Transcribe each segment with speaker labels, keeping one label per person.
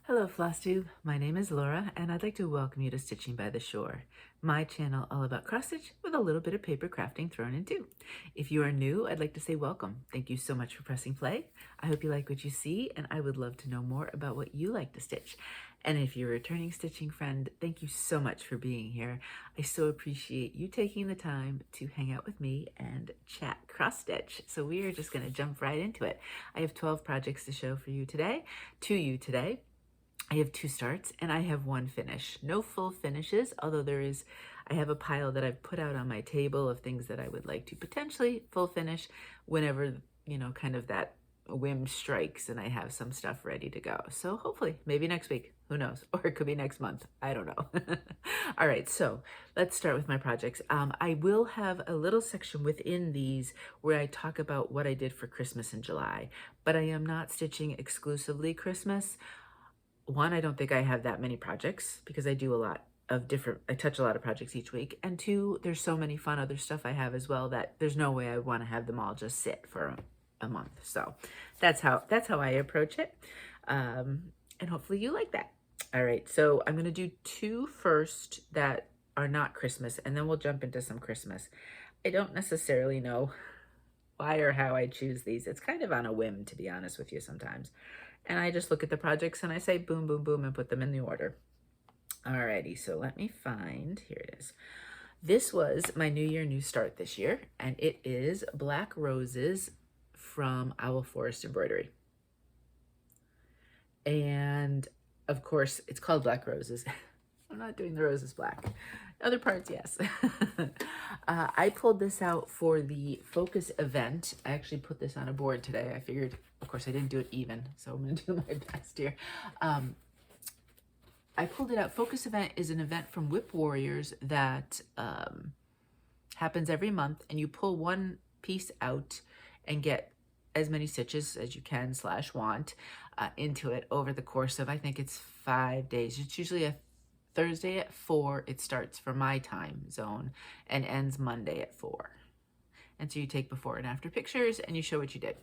Speaker 1: Hello Flosstube, my name is Laura and I'd like to welcome you to Stitching by the Shore, my channel all about cross stitch with a little bit of paper crafting thrown in too. If you are new, I'd like to say welcome. Thank you so much for pressing play. I hope you like what you see and I would love to know more about what you like to stitch. And if you're a returning stitching friend, thank you so much for being here. I so appreciate you taking the time to hang out with me and chat cross stitch. So we are just going to jump right into it. I have 12 projects to show for you today, to you today. I have 2 starts and I have 1 finish. No full finishes, although I have a pile that I've put out on my table of things that I would like to potentially full finish whenever, kind of that whim strikes and I have some stuff ready to go. So hopefully, maybe next week, who knows? Or it could be next month, I don't know. All right, so let's start with my projects. I will have a little section within these where I talk about what I did for Christmas in July, but I am not stitching exclusively Christmas. One, I don't think I have that many projects because I do I touch a lot of projects each week. And 2, there's so many fun other stuff I have as well that there's no way I want to have them all just sit for a month. So that's how I approach it. And hopefully you like that. All right, so I'm going to do 2 first that are not Christmas, and then we'll jump into some Christmas. I don't necessarily know why or how I choose these. It's kind of on a whim, to be honest with you sometimes. And I just look at the projects and I say boom, boom, boom, and put them in the order. Alrighty, so let me find, here it is. This was my New Year, New Start this year, and it is Black Roses from Owl Forest Embroidery. And of course, it's called Black Roses. I'm not doing the roses black. Other parts, yes. I pulled this out for the Focus event. I actually put this on a board today. I figured, of course, I didn't do it even, so I'm going to do my best here. I pulled it out. Focus event is an event from Whip Warriors that happens every month, and you pull one piece out and get as many stitches as you can / want into it over the course of, I think it's 5 days. It's usually a Thursday at 4, it starts for my time zone and ends Monday at 4. And so you take before and after pictures and you show what you did.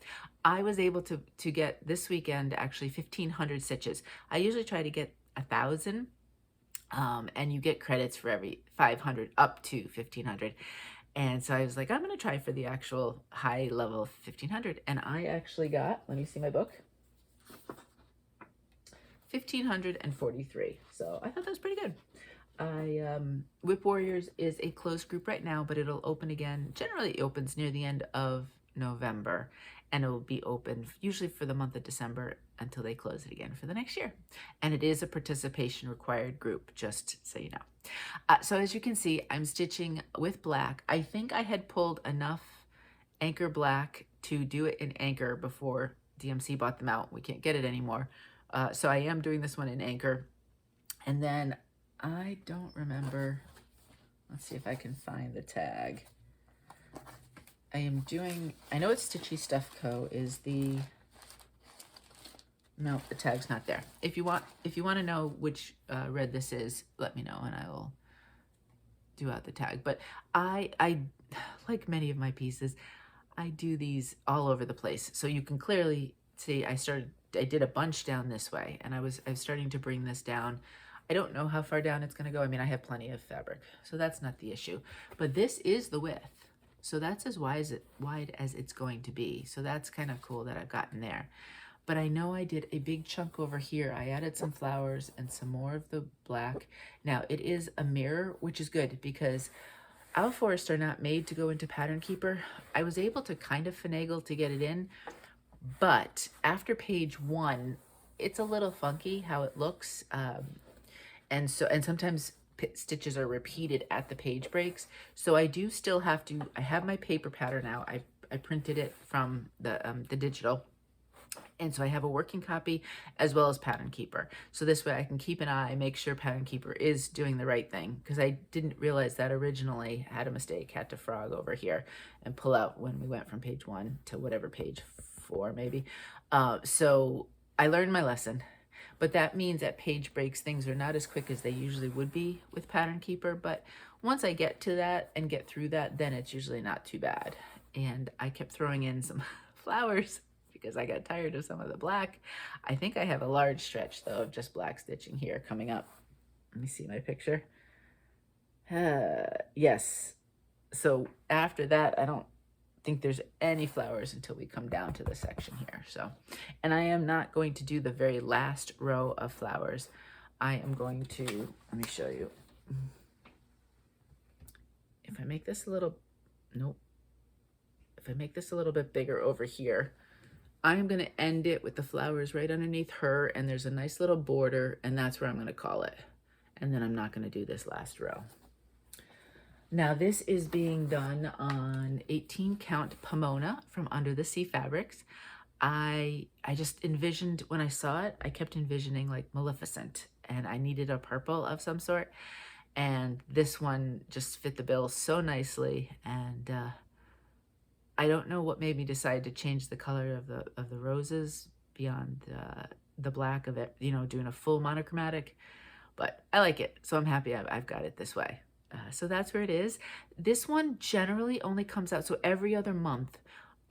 Speaker 1: I was able to get this weekend actually 1,500 stitches. I usually try to get 1,000 and you get credits for every 500 up to 1,500. And so I was like, I'm going to try for the actual high level 1,500. And I actually got, let me see my book, 1,543. So I thought that was pretty good. Whip Warriors is a closed group right now, but it'll open again. Generally it opens near the end of November, and it will be open usually for the month of December until they close it again for the next year. And it is a participation required group, just so you know. So as you can see, I'm stitching with black. I think I had pulled enough anchor black to do it in anchor before DMC bought them out. We can't get it anymore. So I am doing this one in anchor. And then I don't remember. Let's see if I can find the tag. I know it's Stitchy Stuff Co. is the, no, the tag's not there. If you want to know which red this is, let me know and I will do out the tag. But I like many of my pieces, I do these all over the place. So you can clearly see I did a bunch down this way, and I was starting to bring this down. I don't know how far down it's going to go. I mean, I have plenty of fabric, so that's not the issue. But this is the width, so that's as wide as it's going to be. So that's kind of cool that I've gotten there. But I know I did a big chunk over here. I added some flowers and some more of the black. Now, it is a mirror, which is good because Owl Forest are not made to go into Pattern Keeper. I was able to kind of finagle to get it in, but after page 1, it's a little funky how it looks. And sometimes stitches are repeated at the page breaks. So I do still have to, I have my paper pattern out. I printed it from the digital. And so I have a working copy as well as Pattern Keeper. So this way I can keep an eye, make sure Pattern Keeper is doing the right thing. Because I didn't realize that originally, had a mistake, had to frog over here and pull out when we went from page 1 to whatever, page 4 maybe. So I learned my lesson. But that means at page breaks, things are not as quick as they usually would be with Pattern Keeper. But once I get to that and get through that, then it's usually not too bad. And I kept throwing in some flowers because I got tired of some of the black. I think I have a large stretch though of just black stitching here coming up. Let me see my picture. Yes. So after that, I don't think there's any flowers until we come down to the section here. So, and I am not going to do the very last row of flowers. I am going to, let me show you. If I make this a little, nope. If I make this a little bit bigger over here, I am going to end it with the flowers right underneath her, and there's a nice little border, and that's where I'm going to call it. And then I'm not going to do this last row. Now this is being done on 18 count Pomona from Under the Sea Fabrics. I just envisioned, when I saw it, I kept envisioning like Maleficent, and I needed a purple of some sort. And this one just fit the bill so nicely. And I don't know what made me decide to change the color of the roses beyond the black of it, you know, doing a full monochromatic, but I like it. So I'm happy I've got it this way. So that's where it is. This one generally only comes out, so every other month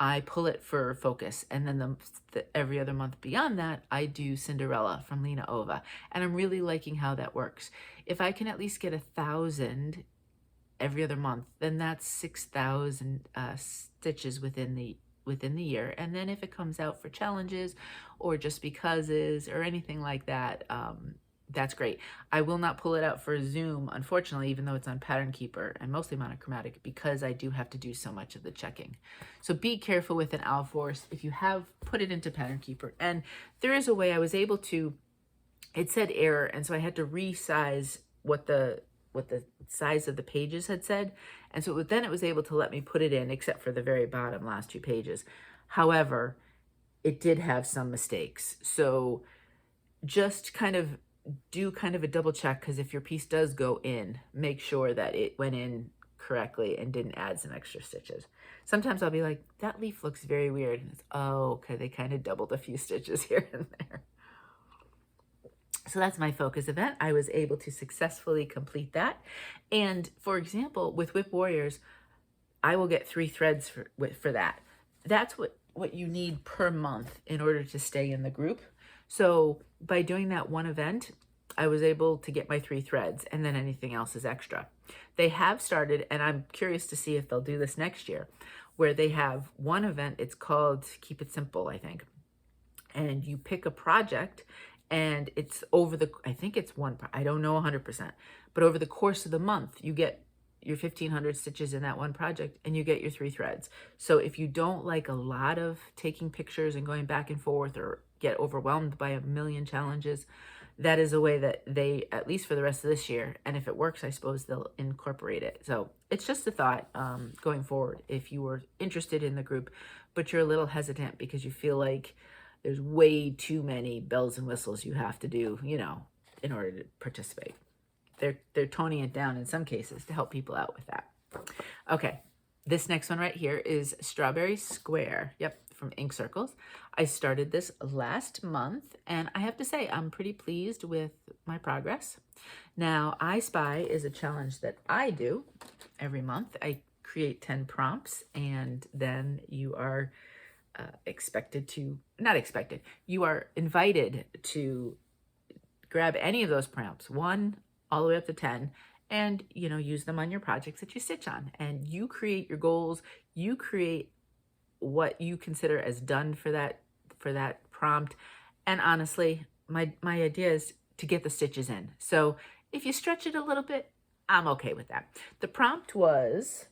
Speaker 1: I pull it for focus, and then every other month beyond that I do Cinderella from Lena Ova, and I'm really liking how that works. If I can at least get 1,000 every other month, then that's 6,000 stitches within the year. And then if it comes out for challenges or just becauses or anything like that, that's great. I will not pull it out for Zoom, unfortunately, even though it's on Pattern Keeper and mostly monochromatic, because I do have to do so much of the checking. So be careful with an Alforce if you have put it into Pattern Keeper. And there is a way I was able to, it said error, and so I had to resize what the size of the pages had said. And so then it was able to let me put it in, except for the very bottom last 2 pages. However, it did have some mistakes. So just do a double check, because if your piece does go in, make sure that it went in correctly and didn't add some extra stitches. Sometimes I'll be like, that leaf looks very weird. And it's, oh, okay, they kind of doubled a few stitches here and there. So that's my focus event. I was able to successfully complete that. And for example, with Whip Warriors, I will get 3 threads for that. That's what you need per month in order to stay in the group. So by doing that one event, I was able to get my 3 threads, and then anything else is extra. They have started, and I'm curious to see if they'll do this next year, where they have one event, it's called Keep It Simple, I think. And you pick a project, and it's over I think it's one, I don't know 100%, but over the course of the month, you get your 1,500 stitches in that one project, and you get your 3 threads. So if you don't like a lot of taking pictures and going back and forth, or get overwhelmed by a million challenges, that is a way that they, at least for the rest of this year, and if it works, I suppose they'll incorporate it. So it's just a thought going forward, if you were interested in the group, but you're a little hesitant because you feel like there's way too many bells and whistles you have to do, you know, in order to participate. They're toning it down in some cases to help people out with that. Okay, this next one right here is Strawberry Square. Yep, from Ink Circles. I started this last month, and I have to say I'm pretty pleased with my progress. Now, I Spy is a challenge that I do every month. I create 10 prompts, and then you are you are invited to grab any of those prompts, 1 all the way up to 10, and, you know, use them on your projects that you stitch on. And you create your goals, you create what you consider as done for that prompt. And honestly, my idea is to get the stitches in. So if you stretch it a little bit, I'm okay with that. The prompt was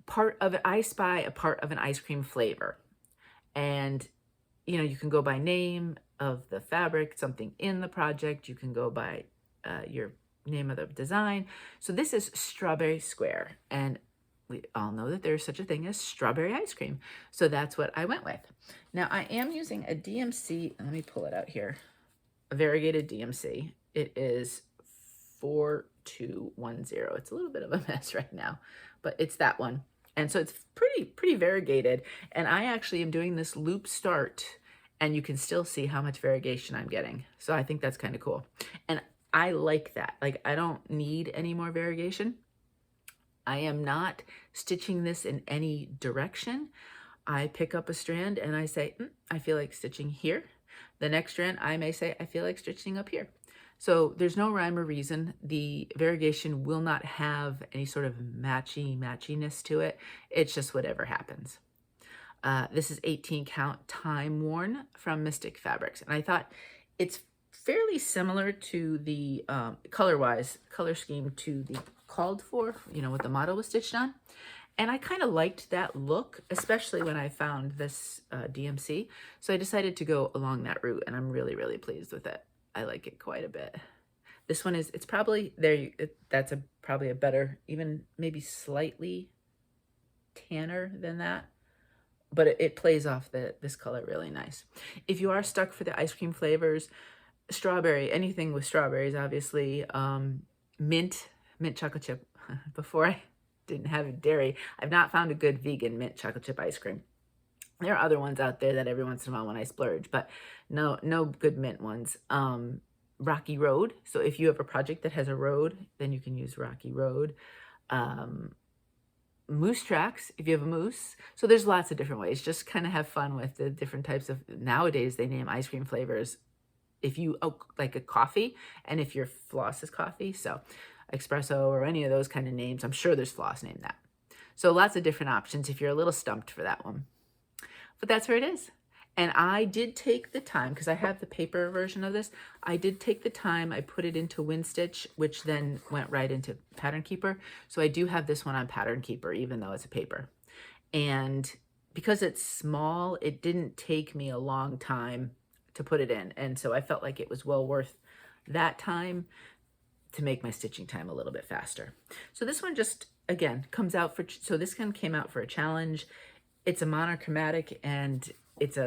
Speaker 1: part of I Spy a part of an ice cream flavor. And, you know, you can go by name of the fabric, something in the project. You can go by your name of the design. So this is Strawberry Square, and we all know that there's such a thing as strawberry ice cream. So that's what I went with. Now I am using a DMC, let me pull it out here, a variegated DMC. It is 4210. It's a little bit of a mess right now, but it's that one. And so it's pretty variegated. And I actually am doing this loop start, and you can still see how much variegation I'm getting. So I think that's kind of cool. And I like that. Like, I don't need any more variegation. I am not stitching this in any direction. I pick up a strand and I say, I feel like stitching here. The next strand, I may say, I feel like stitching up here. So there's no rhyme or reason. The variegation will not have any sort of matchiness to it. It's just whatever happens. This is 18 count Timeworn from Mystic Fabrics. And I thought it's fairly similar to the color-wise, color scheme to the called for, what the model was stitched on. And I kind of liked that look, especially when I found this DMC. So I decided to go along that route, and I'm really, really pleased with it. I like it quite a bit. This one it's probably, that's probably a better, even maybe slightly tanner than that. But it plays off this color really nice. If you are stuck for the ice cream flavors, strawberry, anything with strawberries, obviously, mint chocolate chip. Before I didn't have dairy, I've not found a good vegan mint chocolate chip ice cream. There are other ones out there that every once in a while when I splurge, but no good mint ones. Rocky Road. So if you have a project that has a road, then you can use Rocky Road. Moose tracks, if you have a moose. So there's lots of different ways. Just kind of have fun with the different types of, nowadays they name ice cream flavors. If you, like a coffee, and if your floss is coffee, so espresso or any of those kind of names, I'm sure there's floss named that. So lots of different options if you're a little stumped for that one. But that's where it is. And I did take the time, because I have the paper version of this, I did take the time, I put it into WinStitch, which then went right into Pattern Keeper. So I do have this one on Pattern Keeper, even though it's a paper. And because it's small, it didn't take me a long time to put it in. And so I felt like it was well worth that time to make my stitching time a little bit faster. So this one just, again, comes out for, so this one came out for a challenge. It's a monochromatic, and it's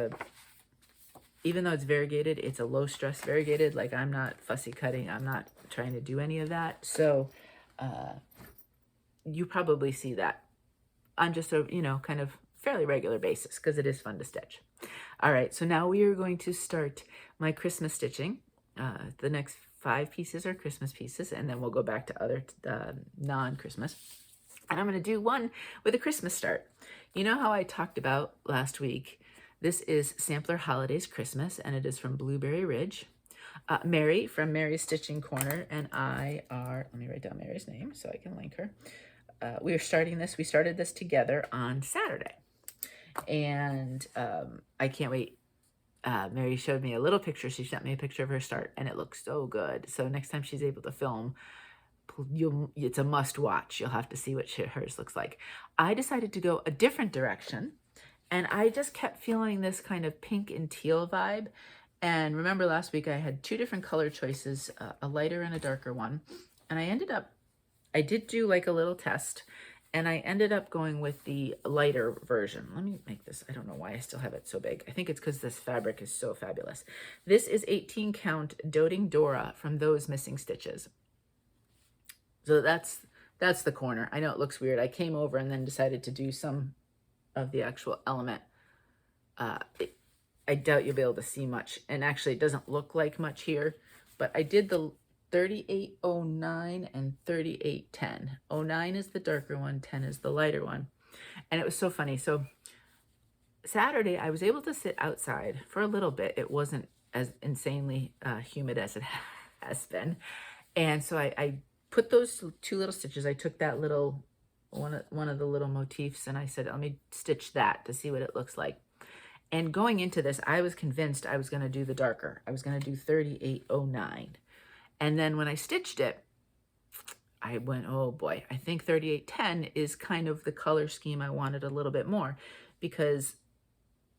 Speaker 1: even though it's variegated, it's a low stress variegated. Like, I'm not fussy cutting. I'm not trying to do any of that. So you probably see that on just a, kind of fairly regular basis, because it is fun to stitch. All right, so now we are going to start my Christmas stitching. The next 5 pieces are Christmas pieces, and then we'll go back to other non-Christmas. And I'm going to do one with a Christmas start. You know how I talked about last week? This is Sampler Holidays Christmas, and it is from Blueberry Ridge. Mary from Mary's Stitching Corner and I are, let me write down Mary's name so I can link her. We started this together on Saturday. And I can't wait. Mary showed me a little picture. She sent me a picture of her start, and it looks so good. So next time she's able to film, it's a must watch. You'll have to see what hers looks like. I decided to go a different direction, and I just kept feeling this kind of pink and teal vibe. And remember last week I had 2 different color choices, a lighter and a darker one. And I did do like a little test, and I ended up going with the lighter version. Let me make this. I don't know why I still have it so big. I think it's because this fabric is so fabulous. This is 18 count Doting Dora from Those Missing Stitches. So that's the corner. I know it looks weird. I came over and then decided to do some of the actual element. I doubt you'll be able to see much. And actually it doesn't look like much here, but I did the 3809 and 3810. 09 is the darker one, 10 is the lighter one. And it was so funny. So Saturday I was able to sit outside for a little bit. It wasn't as insanely humid as it has been. And so I put those 2 little stitches. I took that little, one of the little motifs, and I said, let me stitch that to see what it looks like. And going into this, I was convinced I was going to do the darker. I was going to do 3809. And then when I stitched it, I went, oh boy, I think 3810 is kind of the color scheme I wanted a little bit more, because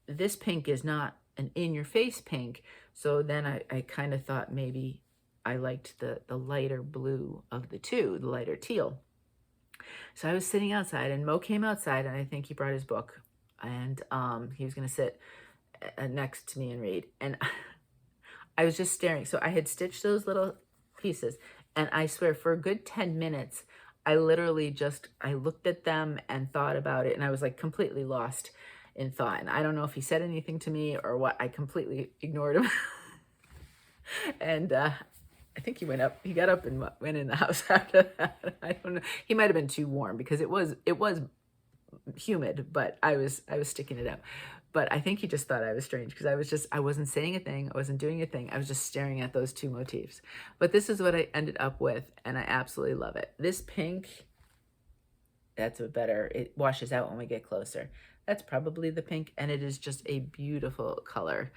Speaker 1: this pink is not an in-your-face pink. So then I kind of thought maybe I liked the lighter blue of the 2, the lighter teal. So I was sitting outside, and Mo came outside, and I think he brought his book, and he was going to sit next to me and read. And I was just staring. So I had stitched those little pieces, and I swear for a good 10 minutes, I literally I looked at them and thought about it, and I was like completely lost in thought. And I don't know if he said anything to me or what. I completely ignored him. And I think he got up and went in the house after that. I don't know. He might have been too warm, because it was humid, but I was sticking it out. But I think he just thought I was strange because I wasn't saying a thing. I wasn't doing a thing. I was just staring at those two motifs. But this is what I ended up with, and I absolutely love it. This pink, that's a better, it washes out when we get closer. That's probably the pink, and it is just a beautiful color.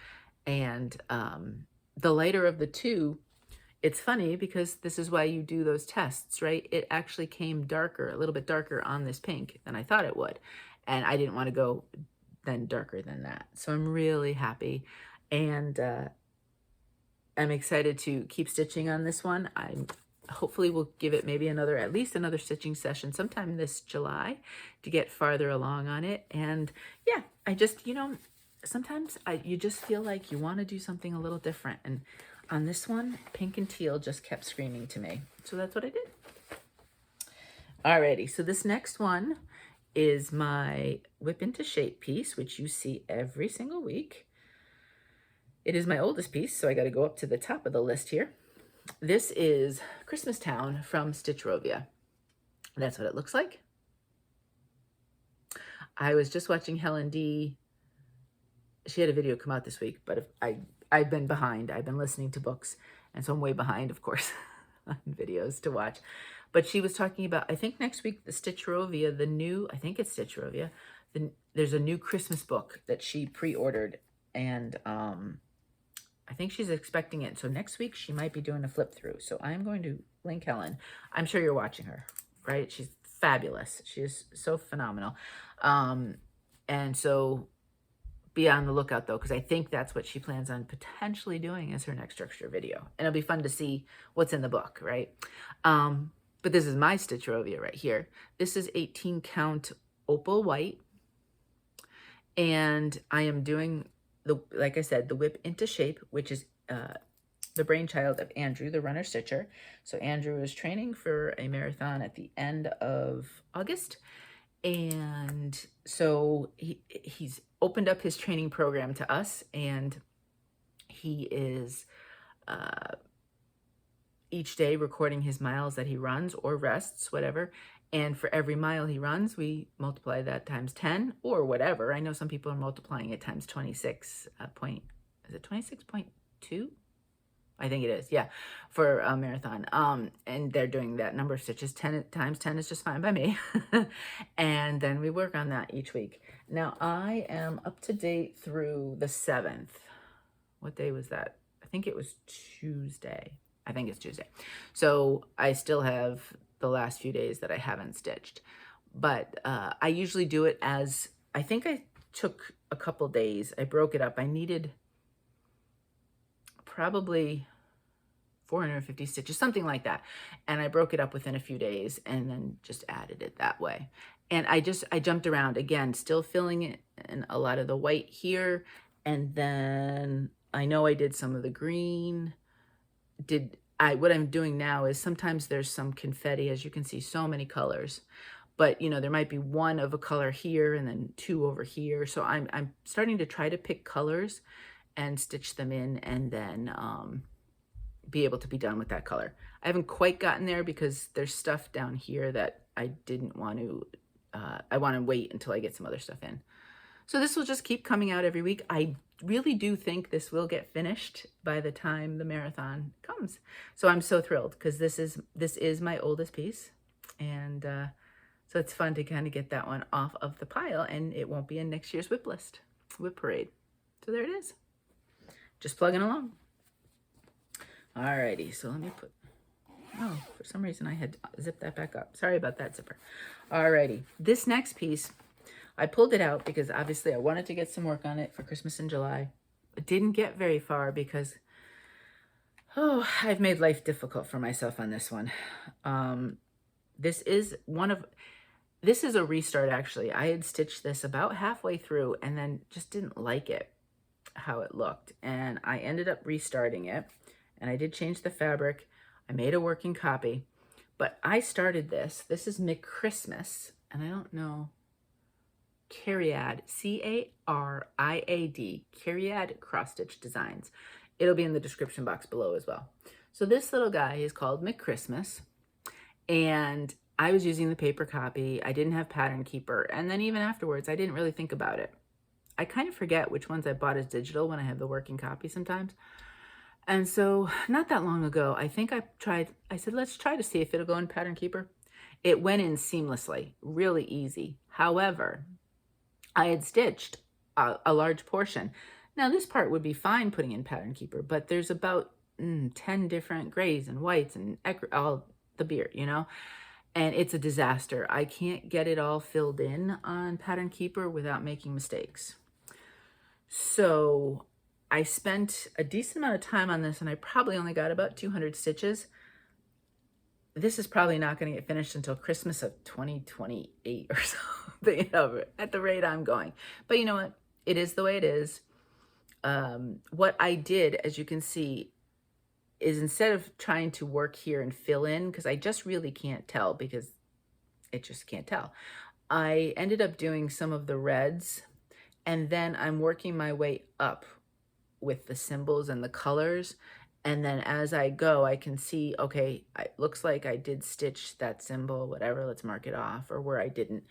Speaker 1: And the lighter of the two, it's funny because this is why you do those tests, right? It actually came darker, a little bit darker on this pink than I thought it would. And I didn't want to go then darker than that. So I'm really happy. And I'm excited to keep stitching on this one. Hopefully we'll give it maybe at least another stitching session sometime this July to get farther along on it. And yeah, I just, sometimes you just feel like you want to do something a little different. And on this one, pink and teal just kept screaming to me. So that's what I did. Alrighty, so this next one is my Whip into Shape piece, which you see every single week. It is my oldest piece, so I got to go up to the top of the list here. This is Christmas Town from Stitchrovia. That's what it looks like. I was just watching Helen D. She had a video come out this week, but I've been behind. I've been listening to books, and so I'm way behind, of course, on videos to watch. But she was talking about, I think next week, the Stitchrovia, I think it's Stitchrovia, there's a new Christmas book that she pre-ordered, and I think she's expecting it. So next week, she might be doing a flip through. So I'm going to link Helen. I'm sure you're watching her, right? She's fabulous. She is so phenomenal. And so be on the lookout, though, because I think that's what she plans on potentially doing as her next structure video. And it'll be fun to see what's in the book, right? But this is my Stitchrovia right here. This is 18 count Opal white. And I am doing, like I said, the Whip into Shape, which is the brainchild of Andrew, the runner stitcher. So Andrew is training for a marathon at the end of August. And so he's opened up his training program to us, and he is each day recording his miles that he runs or rests, whatever. And for every mile he runs, we multiply that times 10 or whatever. I know some people are multiplying it times 26 point, is it 26.2? I think it is, yeah, for a marathon. And they're doing that number of stitches. 10 times 10 is just fine by me. And then we work on that each week. Now I am up to date through the 7th. What day was that? I think it was Tuesday. I think it's Tuesday. So I still have the last few days that I haven't stitched. But I usually do it as, I think I took a couple days. I broke it up. I needed probably 450 stitches, something like that. And I broke it up within a few days and then just added it that way. And I jumped around again, still filling it in a lot of the white here. And then I know I did some of the green. What I'm doing now is sometimes there's some confetti, as you can see, so many colors. But, there might be one of a color here and then two over here. So I'm starting to try to pick colors and stitch them in and then be able to be done with that color. I haven't quite gotten there because there's stuff down here that I didn't want to, I want to wait until I get some other stuff in. So this will just keep coming out every week. I really do think this will get finished by the time the marathon comes. So I'm so thrilled because this is my oldest piece. And so it's fun to kind of get that one off of the pile, and it won't be in next year's whip parade. So there it is. Just plugging along. Alrighty, so let me put, oh, for some reason I had zipped that back up. Sorry about that, zipper. Alrighty, this next piece, I pulled it out because obviously I wanted to get some work on it for Christmas in July. It didn't get very far because, I've made life difficult for myself on this one. This is a restart actually. I had stitched this about halfway through and then just didn't like it, how it looked. And I ended up restarting it. And I did change the fabric. I made a working copy, but I started this. This is McChristmas, and I don't know, Cariad, C-A-R-I-A-D, Cariad Cross Stitch Designs. It'll be in the description box below as well. So this little guy is called McChristmas, and I was using the paper copy. I didn't have Pattern Keeper. And then even afterwards, I didn't really think about it. I kind of forget which ones I bought as digital when I have the working copy sometimes. And so not that long ago, I think I said, let's try to see if it'll go in Pattern Keeper. It went in seamlessly, really easy. However, I had stitched a large portion. Now this part would be fine putting in Pattern Keeper, but there's about 10 different grays and whites and all the beard, you know, and it's a disaster. I can't get it all filled in on Pattern Keeper without making mistakes. So I spent a decent amount of time on this, and I probably only got about 200 stitches. This is probably not going to get finished until Christmas of 2028 or so, you know, at the rate I'm going. But you know what? It is the way it is. What I did, as you can see, is instead of trying to work here and fill in, because I just really can't tell, because it just can't tell, I ended up doing some of the reds, and then I'm working my way up with the symbols and the colors. And then as I go, I can see, okay, it looks like I did stitch that symbol, whatever, let's mark it off, or where I didn't.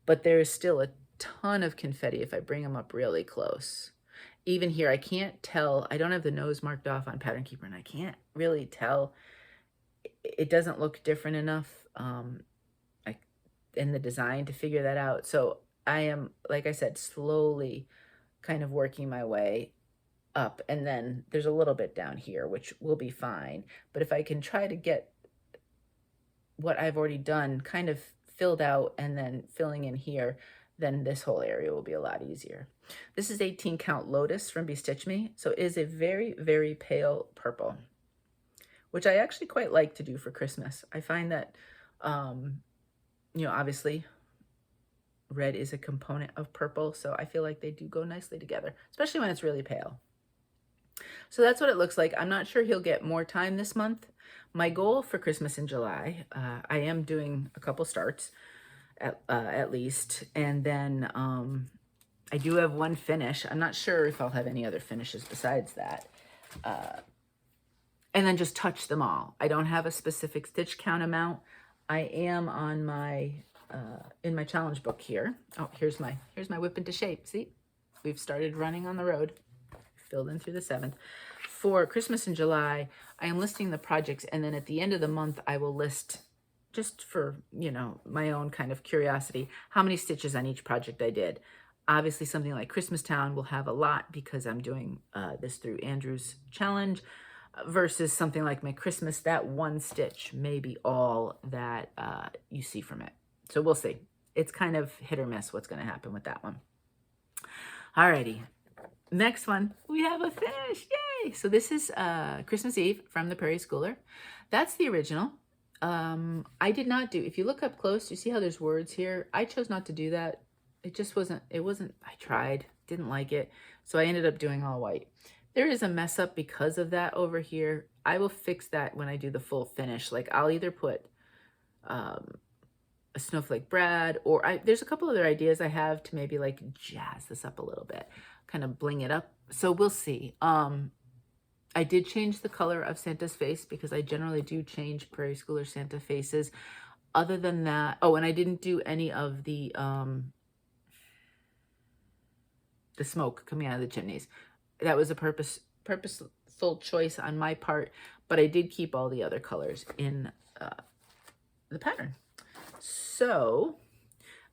Speaker 1: But there's still a ton of confetti if I bring them up really close. Even here, I can't tell. I don't have the nose marked off on Pattern Keeper, and I can't really tell. It doesn't look different enough in the design to figure that out. So I am, like I said, slowly kind of working my way up, and then there's a little bit down here, which will be fine. But if I can try to get what I've already done kind of filled out and then filling in here, then this whole area will be a lot easier. This is 18 count Lotus from Bestitchme. So it is a very, very pale purple, which I actually quite like to do for Christmas. I find that, you know, obviously red is a component of purple, so I feel like they do go nicely together, especially when it's really pale. So that's what it looks like. I'm not sure he'll get more time this month. My goal for Christmas in July, I am doing a couple starts at least. And then I do have one finish. I'm not sure if I'll have any other finishes besides that. And then just touch them all. I don't have a specific stitch count amount. I am on my, in my challenge book here. Oh, here's my whip into shape. See, we've started running on the road. Filled in through the 7th. For Christmas in July, I am listing the projects, and then at the end of the month, I will list, just for, you know, my own kind of curiosity, how many stitches on each project I did. Obviously, something like Christmas Town will have a lot because I'm doing this through Andrew's challenge, versus something like McChristmas, that one stitch may be all that you see from it. So we'll see. It's kind of hit or miss what's going to happen with that one. Alrighty. Next one, we have a finish. Yay! So this is Christmas Eve from the Prairie Schooler. That's the original. I did not do, if you look up close, you see how there's words here? I chose not to do that. It just wasn't, I tried, didn't like it. So I ended up doing all white. There is a mess up because of that over here. I will fix that when I do the full finish. Like I'll either put a snowflake brad, or there's a couple other ideas I have to maybe like jazz this up a little bit, kind of bling it up. So we'll see. I did change the color of Santa's face because I generally do change Prairie Schooler Santa faces. Other than that, oh, and I didn't do any of the smoke coming out of the chimneys. That was a purposeful choice on my part, but I did keep all the other colors in the pattern. So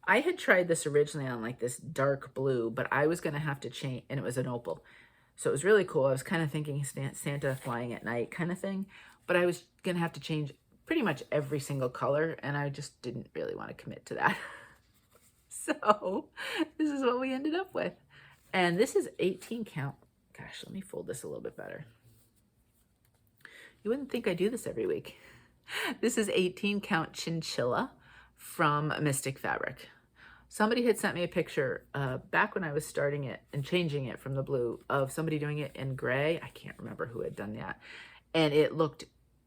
Speaker 1: I had tried this originally on like this dark blue, but I was going to have to change, and it was an opal. So it was really cool. I was kind of thinking Santa flying at night kind of thing, but I was going to have to change pretty much every single color, and I just didn't really want to commit to that. So this is what we ended up with. And this is 18 count. Gosh, let me fold this a little bit better. You wouldn't think I do this every week. This is 18 count Chinchilla from Mystic Fabric. Somebody had sent me a picture back when I was starting it and changing it from the blue of somebody doing it in gray. I can't remember who had done that. And it looked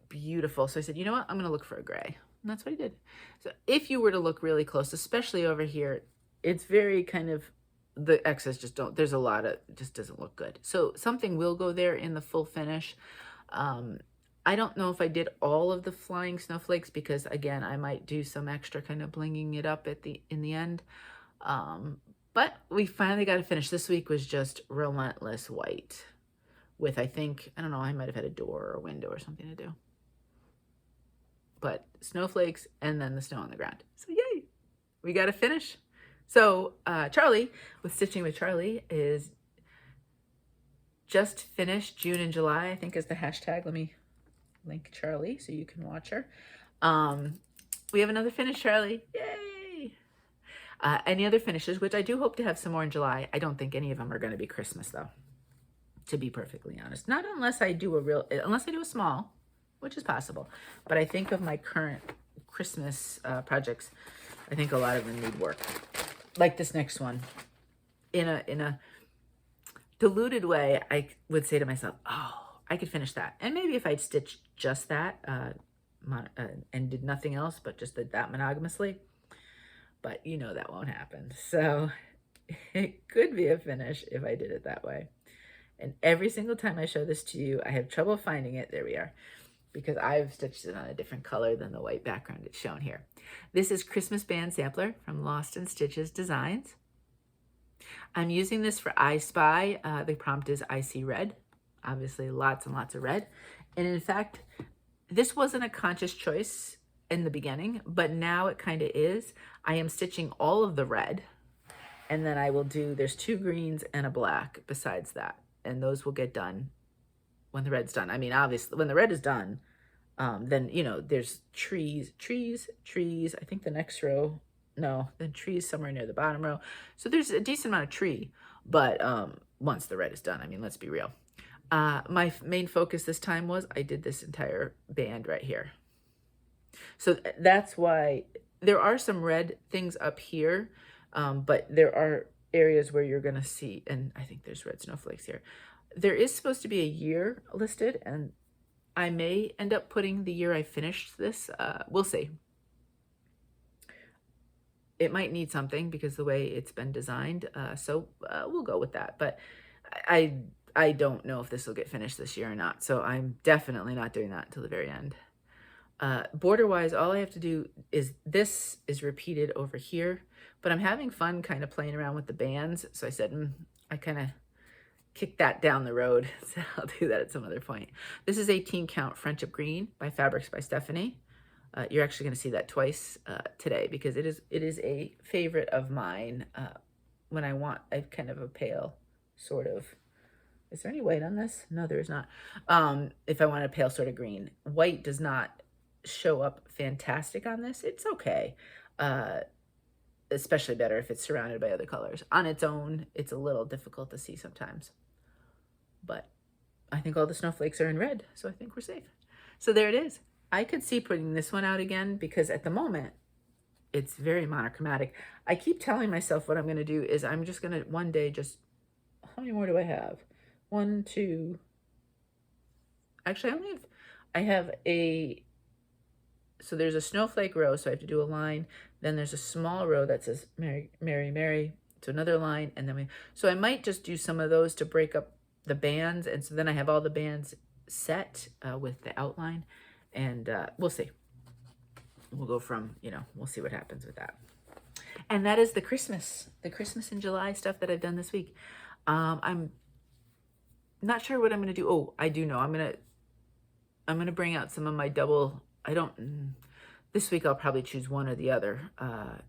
Speaker 1: beautiful. So I said, you know what? I'm going to look for a gray. And that's what I did. So if you were to look really close, especially over here, it's very kind of, the excess just don't, there's a lot of, just doesn't look good. So something will go there in the full finish. I don't know if I did all of the flying snowflakes because again, I might do some extra kind of blinging it up in the end. But we finally got it finished. This week was just relentless white with, I think, I don't know, I might have had a door or a window or something to do. But snowflakes and then the snow on the ground. So yay, we got to finish. So Charlie, with Stitching with Charlie, is just finished. June and July, I think, is the hashtag. Let me link Charlie so you can watch her. We have another finish, Charlie. Yay! Any other finishes, which I do hope to have some more in July. I don't think any of them are going to be Christmas, though, to be perfectly honest. Not unless I do a small, which is possible. But I think of my current Christmas projects, I think a lot of them need work. Like this next one. In a diluted way, I would say to myself, oh, I could finish that. And maybe if I'd stitched just that and did nothing else but just did that monogamously. But you know that won't happen. So it could be a finish if I did it that way. And every single time I show this to you, I have trouble finding it. There we are. Because I've stitched it on a different color than the white background it's shown here. This is Christmas Band Sampler from Lost in Stitches Designs. I'm using this for I Spy. The prompt is I See Red. Obviously lots and lots of red. And in fact, this wasn't a conscious choice in the beginning, but now it kind of is. I am stitching all of the red, and then I will do, there's 2 greens and a black besides that. And those will get done when the red's done. I mean, obviously, when the red is done, then, you know, there's trees. I think the next row, no, then trees somewhere near the bottom row. So there's a decent amount of tree, but once the red is done, I mean, let's be real. My main focus this time was I did this entire band right here. So that's why there are some red things up here, but there are areas where you're going to see, and I think there's red snowflakes here. There is supposed to be a year listed, and I may end up putting the year I finished this. We'll see. It might need something because the way it's been designed, so we'll go with that. But I don't know if this will get finished this year or not, so I'm definitely not doing that until the very end. Border-wise, all I have to do is this is repeated over here, but I'm having fun kind of playing around with the bands, so I said I kind of kicked that down the road, so I'll do that at some other point. This is 18 count Friendship Green by Fabrics by Stephanie. You're actually going to see that twice today because it is a favorite of mine when I want a kind of a pale sort of. Is there any white on this? No, there is not. If I want a pale sort of green. White does not show up fantastic on this. It's okay. Especially better if it's surrounded by other colors. On its own, it's a little difficult to see sometimes. But I think all the snowflakes are in red, so I think we're safe. So there it is. I could see putting this one out again because at the moment, it's very monochromatic. I keep telling myself what I'm going to do is I'm just going to one day just, how many more do I have? 1, 2, actually I have a, so there's a snowflake row, so I have to do a line. Then there's a small row that says Mary, Mary, Mary, to another line. And then so I might just do some of those to break up the bands. And so then I have all the bands set with the outline. And we'll see. We'll go from, you know, we'll see what happens with that. And that is the Christmas in July stuff that I've done this week. I'm not sure what I'm going to do. Oh, I do know. I'm going to bring out some of my double. This week I'll probably choose one or the other.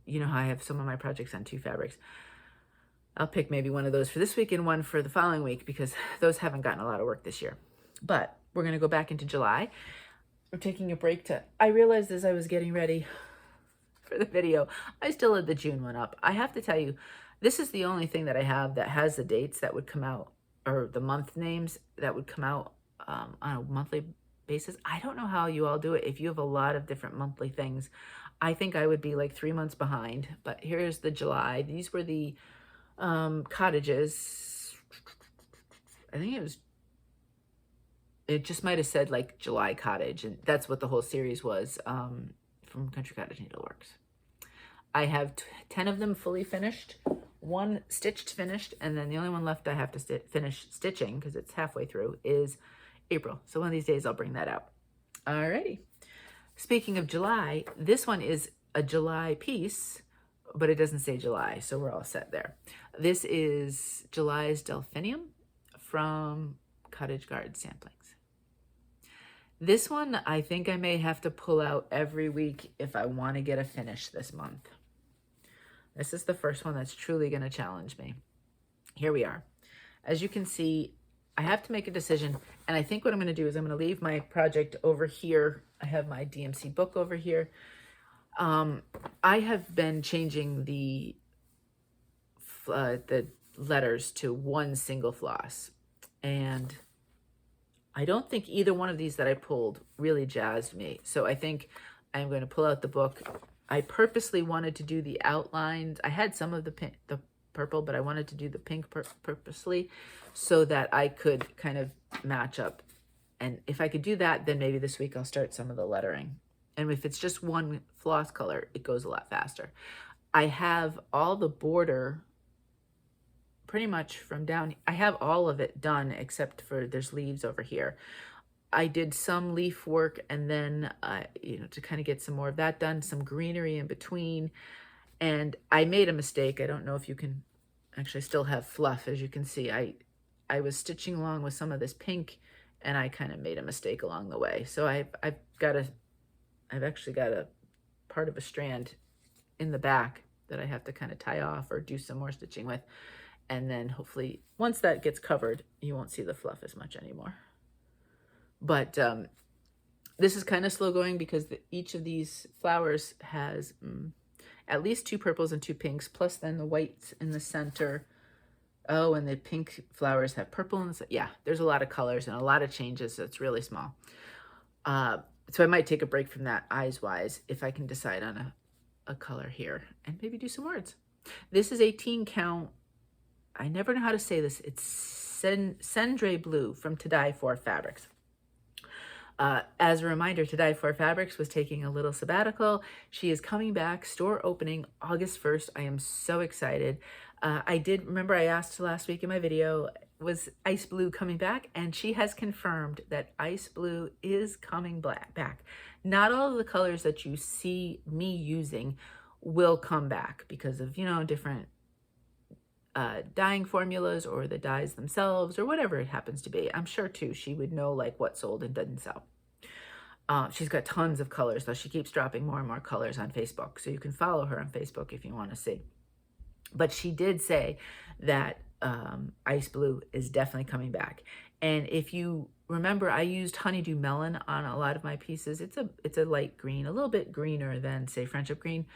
Speaker 1: You know how I have some of my projects on 2 fabrics. I'll pick maybe one of those for this week and one for the following week because those haven't gotten a lot of work this year. But we're going to go back into July. We're taking a break to, I realized as I was getting ready for the video, I still had the June one up. I have to tell you, this is the only thing that I have that has the dates that would come out, or the month names that would come out on a monthly basis. I don't know how you all do it. If you have a lot of different monthly things, I think I would be like 3 months behind. But here's the July. These were the cottages. I think it just might have said like July Cottage, and that's what the whole series was from Country Cottage Needleworks. I have 10 of them fully finished, 1 stitched finished, and then the only one left I have to finish stitching because it's halfway through is April. So one of these days I'll bring that out. Alrighty. Speaking of July, this one is a July piece, but it doesn't say July, so we're all set there. This is July's Delphinium from Cottage Garden Samplings. This one, I think I may have to pull out every week if I want to get a finish this month. This is the first one that's truly going to challenge me. Here we are. As you can see, I have to make a decision, and I think what I'm going to do is I'm going to leave my project over here. I have my DMC book over here. I have been changing the letters to one single floss, and I don't think either one of these that I pulled really jazzed me. So I think I'm going to pull out the book. I purposely wanted to do the outlines. I had some of the purple, but I wanted to do the pink purposely so that I could kind of match up. And if I could do that, then maybe this week I'll start some of the lettering. And if it's just one floss color, it goes a lot faster. I have all the border pretty much from down. I have all of it done except for there's leaves over here. I did some leaf work and then, to kind of get some more of that done, some greenery in between. And I made a mistake. I don't know if you can actually still have fluff. As you can see, I was stitching along with some of this pink and I kind of made a mistake along the way. So I've actually got a part of a strand in the back that I have to kind of tie off or do some more stitching with. And then hopefully once that gets covered, you won't see the fluff as much anymore. But this is kind of slow going because each of these flowers has at least 2 purples and 2 pinks, plus then the whites in the center. Oh, and the pink flowers have purple in the center. Yeah, there's a lot of colors and a lot of changes, so it's really small. So I might take a break from that eyes-wise if I can decide on a color here and maybe do some words. This is 18 count. I never know how to say this. It's Cendre Blue from To Die For Fabrics. As a reminder, To Die For Fabrics was taking a little sabbatical. She is coming back, store opening August 1st. I am so excited. Remember I asked last week in my video, was Ice Blue coming back? And she has confirmed that Ice Blue is coming back. Not all of the colors that you see me using will come back because of, different dyeing formulas or the dyes themselves or whatever it happens to be. I'm sure too she would know like what sold and doesn't sell. She's got tons of colors, though. She keeps dropping more and more colors on Facebook, so you can follow her on Facebook if you want to see. But she did say that Ice Blue is definitely coming back. And if you remember, I used Honeydew Melon on a lot of my pieces. It's a light green, a little bit greener than say Friendship Green,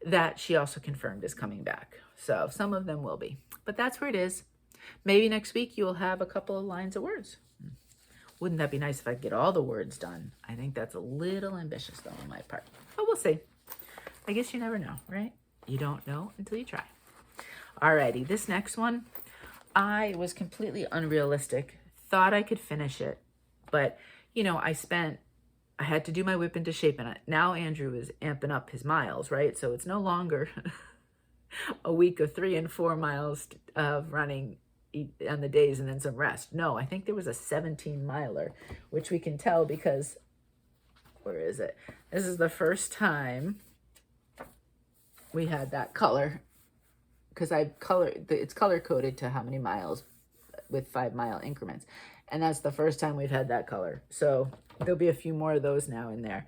Speaker 1: that she also confirmed is coming back. So some of them will be, but that's where it is. Maybe next week you will have a couple of lines of words. Wouldn't that be nice if I could get all the words done? I think that's a little ambitious though on my part, but we'll see. I guess you never know, right? You don't know until you try. Alrighty, this next one, I was completely unrealistic. Thought I could finish it, but I had to do my whip into shape, and now Andrew is amping up his miles, right? So it's no longer a week of 3 and 4 miles of running on the days and then some rest. No, I think there was a 17 miler, which we can tell because, where is it? This is the first time we had that color because it's color coded to how many miles with 5 mile increments. And that's the first time we've had that color. So there'll be a few more of those now in there.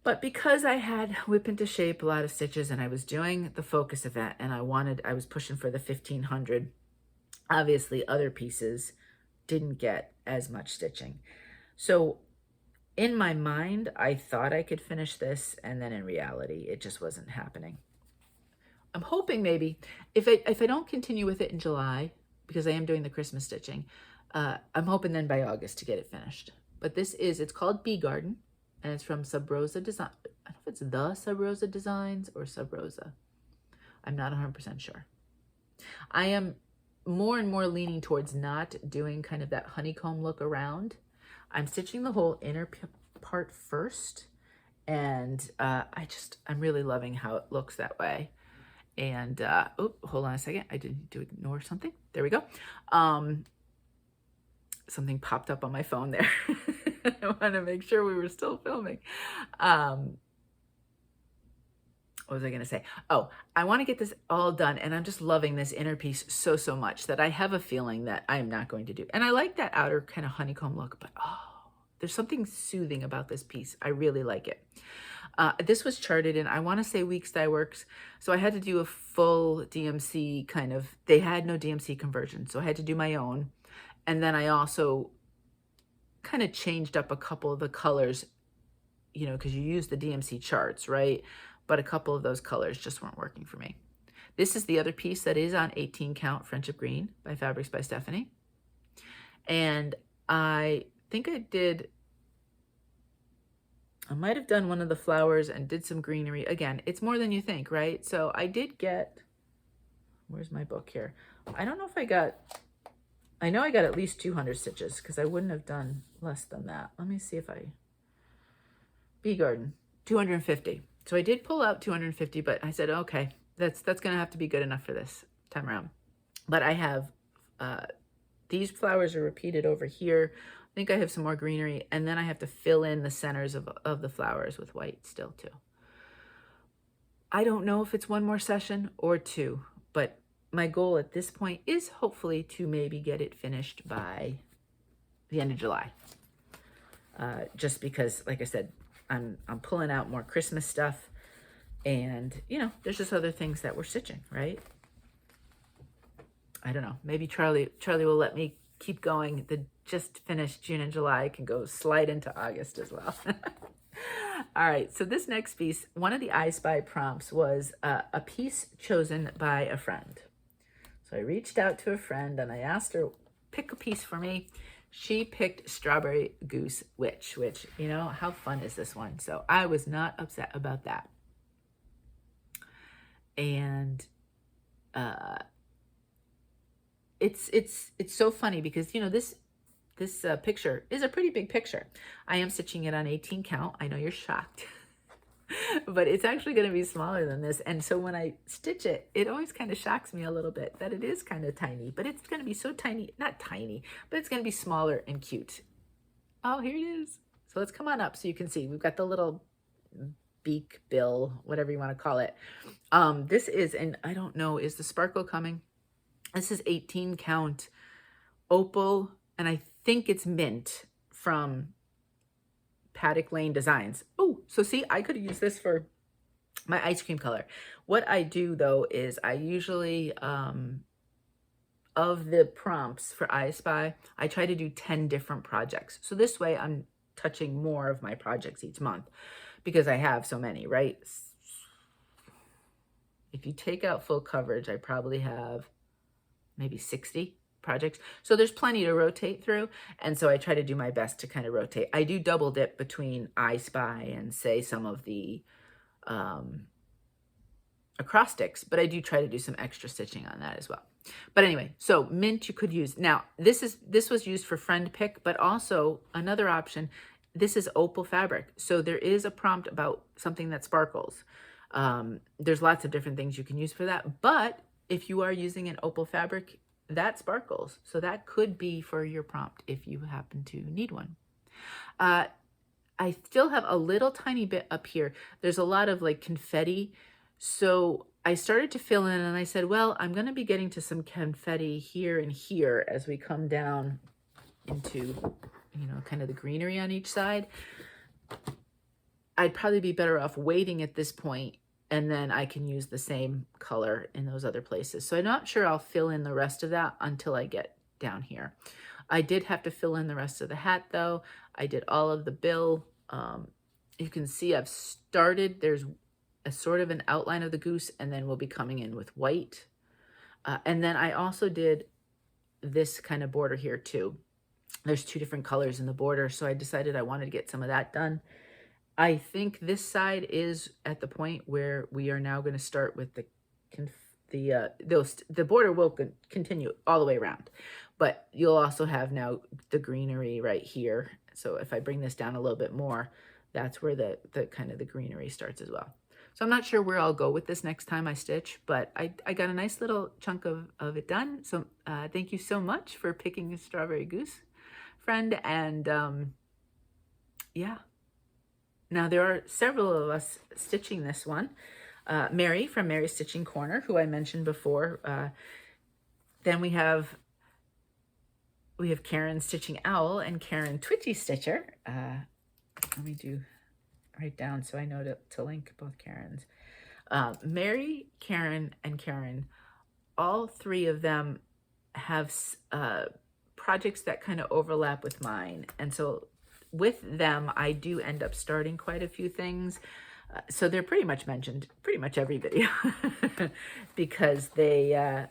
Speaker 1: But because I had whip into shape, a lot of stitches, and I was doing the focus event and I was pushing for the 1500, obviously other pieces didn't get as much stitching. So in my mind, I thought I could finish this, and then in reality, it just wasn't happening. I'm hoping maybe if I don't continue with it in July, because I am doing the Christmas stitching, I'm hoping then by August to get it finished. But it's called Bee Garden, and it's from SubRosa Design. I don't know if it's the SubRosa Designs or SubRosa. I'm not 100% sure. I am more and more leaning towards not doing kind of that honeycomb look around. I'm stitching the whole inner part first, and I'm really loving how it looks that way. And hold on a second, I didn't need to ignore something. There we go. Something popped up on my phone there. I want to make sure we were still filming. What was I going to say? Oh, I want to get this all done, and I'm just loving this inner piece so, so much that I have a feeling that I'm not going to do. And I like that outer kind of honeycomb look, but oh, there's something soothing about this piece. I really like it. This was charted in, I want to say, Weeks Dye Works. So I had to do a full DMC kind of, they had no DMC conversion, so I had to do my own. And then I also kind of changed up a couple of the colors, you know, because you use the DMC charts, right? But a couple of those colors just weren't working for me. This is the other piece that is on 18 count Friendship Green by Fabrics by Stephanie. And I think I might have done one of the flowers and did some greenery. Again, it's more than you think, right? So I did get, where's my book here? I don't know if I got, I know I got at least 200 stitches because I wouldn't have done less than that. Let me see if Bee Garden, 250. So I did pull out 250, but I said, okay, that's going to have to be good enough for this time around. But I have, these flowers are repeated over here. I think I have some more greenery, and then I have to fill in the centers of the flowers with white still too. I don't know if it's one more session or two, but my goal at this point is hopefully to maybe get it finished by the end of July. Just because, like I said, I'm pulling out more Christmas stuff, and you know, there's just other things that we're stitching, right? I don't know. Maybe Charlie will let me keep going. The just finished June and July can go slide into August as well. All right. So this next piece, one of the I Spy prompts was a piece chosen by a friend. So I reached out to a friend and I asked her, pick a piece for me. She picked Strawberry Goose Witch, which, you know, how fun is this one? So I was not upset about that. And it's so funny because, you know, this picture is a pretty big picture. I am stitching it on 18 count. I know you're shocked. But it's actually going to be smaller than this. And so when I stitch it, it always kind of shocks me a little bit that it is kind of tiny, but it's going to be so tiny, not tiny, but it's going to be smaller and cute. Oh, here it is. So let's come on up so you can see. We've got the little beak, bill, whatever you want to call it. This is, and I don't know, is the sparkle coming? This is 18 count Opal, and I think it's mint from Paddock Lane Designs. Oh, so see, I could use this for my ice cream color. What I do though is I usually, of the prompts for I Spy, I try to do 10 different projects. So this way I'm touching more of my projects each month because I have so many, right? If you take out full coverage, I probably have maybe 60 projects. So there's plenty to rotate through. And so I try to do my best to kind of rotate. I do double dip between I Spy and say some of the acrostics, but I do try to do some extra stitching on that as well. But anyway, so mint you could use. Now, this was used for friend pick, but also another option, this is Opal fabric. So there is a prompt about something that sparkles. There's lots of different things you can use for that. But if you are using an Opal fabric, that sparkles. So that could be for your prompt if you happen to need one. I still have a little tiny bit up here. There's a lot of like confetti. So I started to fill in and I said, well, I'm going to be getting to some confetti here and here as we come down into, you know, kind of the greenery on each side. I'd probably be better off waiting at this point, and then I can use the same color in those other places. So I'm not sure I'll fill in the rest of that until I get down here. I did have to fill in the rest of the hat though. I did all of the bill. You can see I've started, there's a sort of an outline of the goose, and then we'll be coming in with white. And then I also did this kind of border here too. There's two different colors in the border, so I decided I wanted to get some of that done. I think this side is at the point where we are now going to start with the border will continue all the way around, but you'll also have now the greenery right here. So if I bring this down a little bit more, that's where the kind of the greenery starts as well. So I'm not sure where I'll go with this next time I stitch, but I got a nice little chunk of it done. So thank you so much for picking a Strawberry Goose. friend, and yeah. Now there are several of us stitching this one. Mary from Mary's Stitching Corner, who I mentioned before. Then we have Karen Stitching Owl and Karen Twitchy Stitcher. Let me write down so I know to link both Karens. Mary, Karen, and Karen, all three of them have projects that kind of overlap with mine. And so with them, I do end up starting quite a few things. So they're pretty much mentioned pretty much every video because they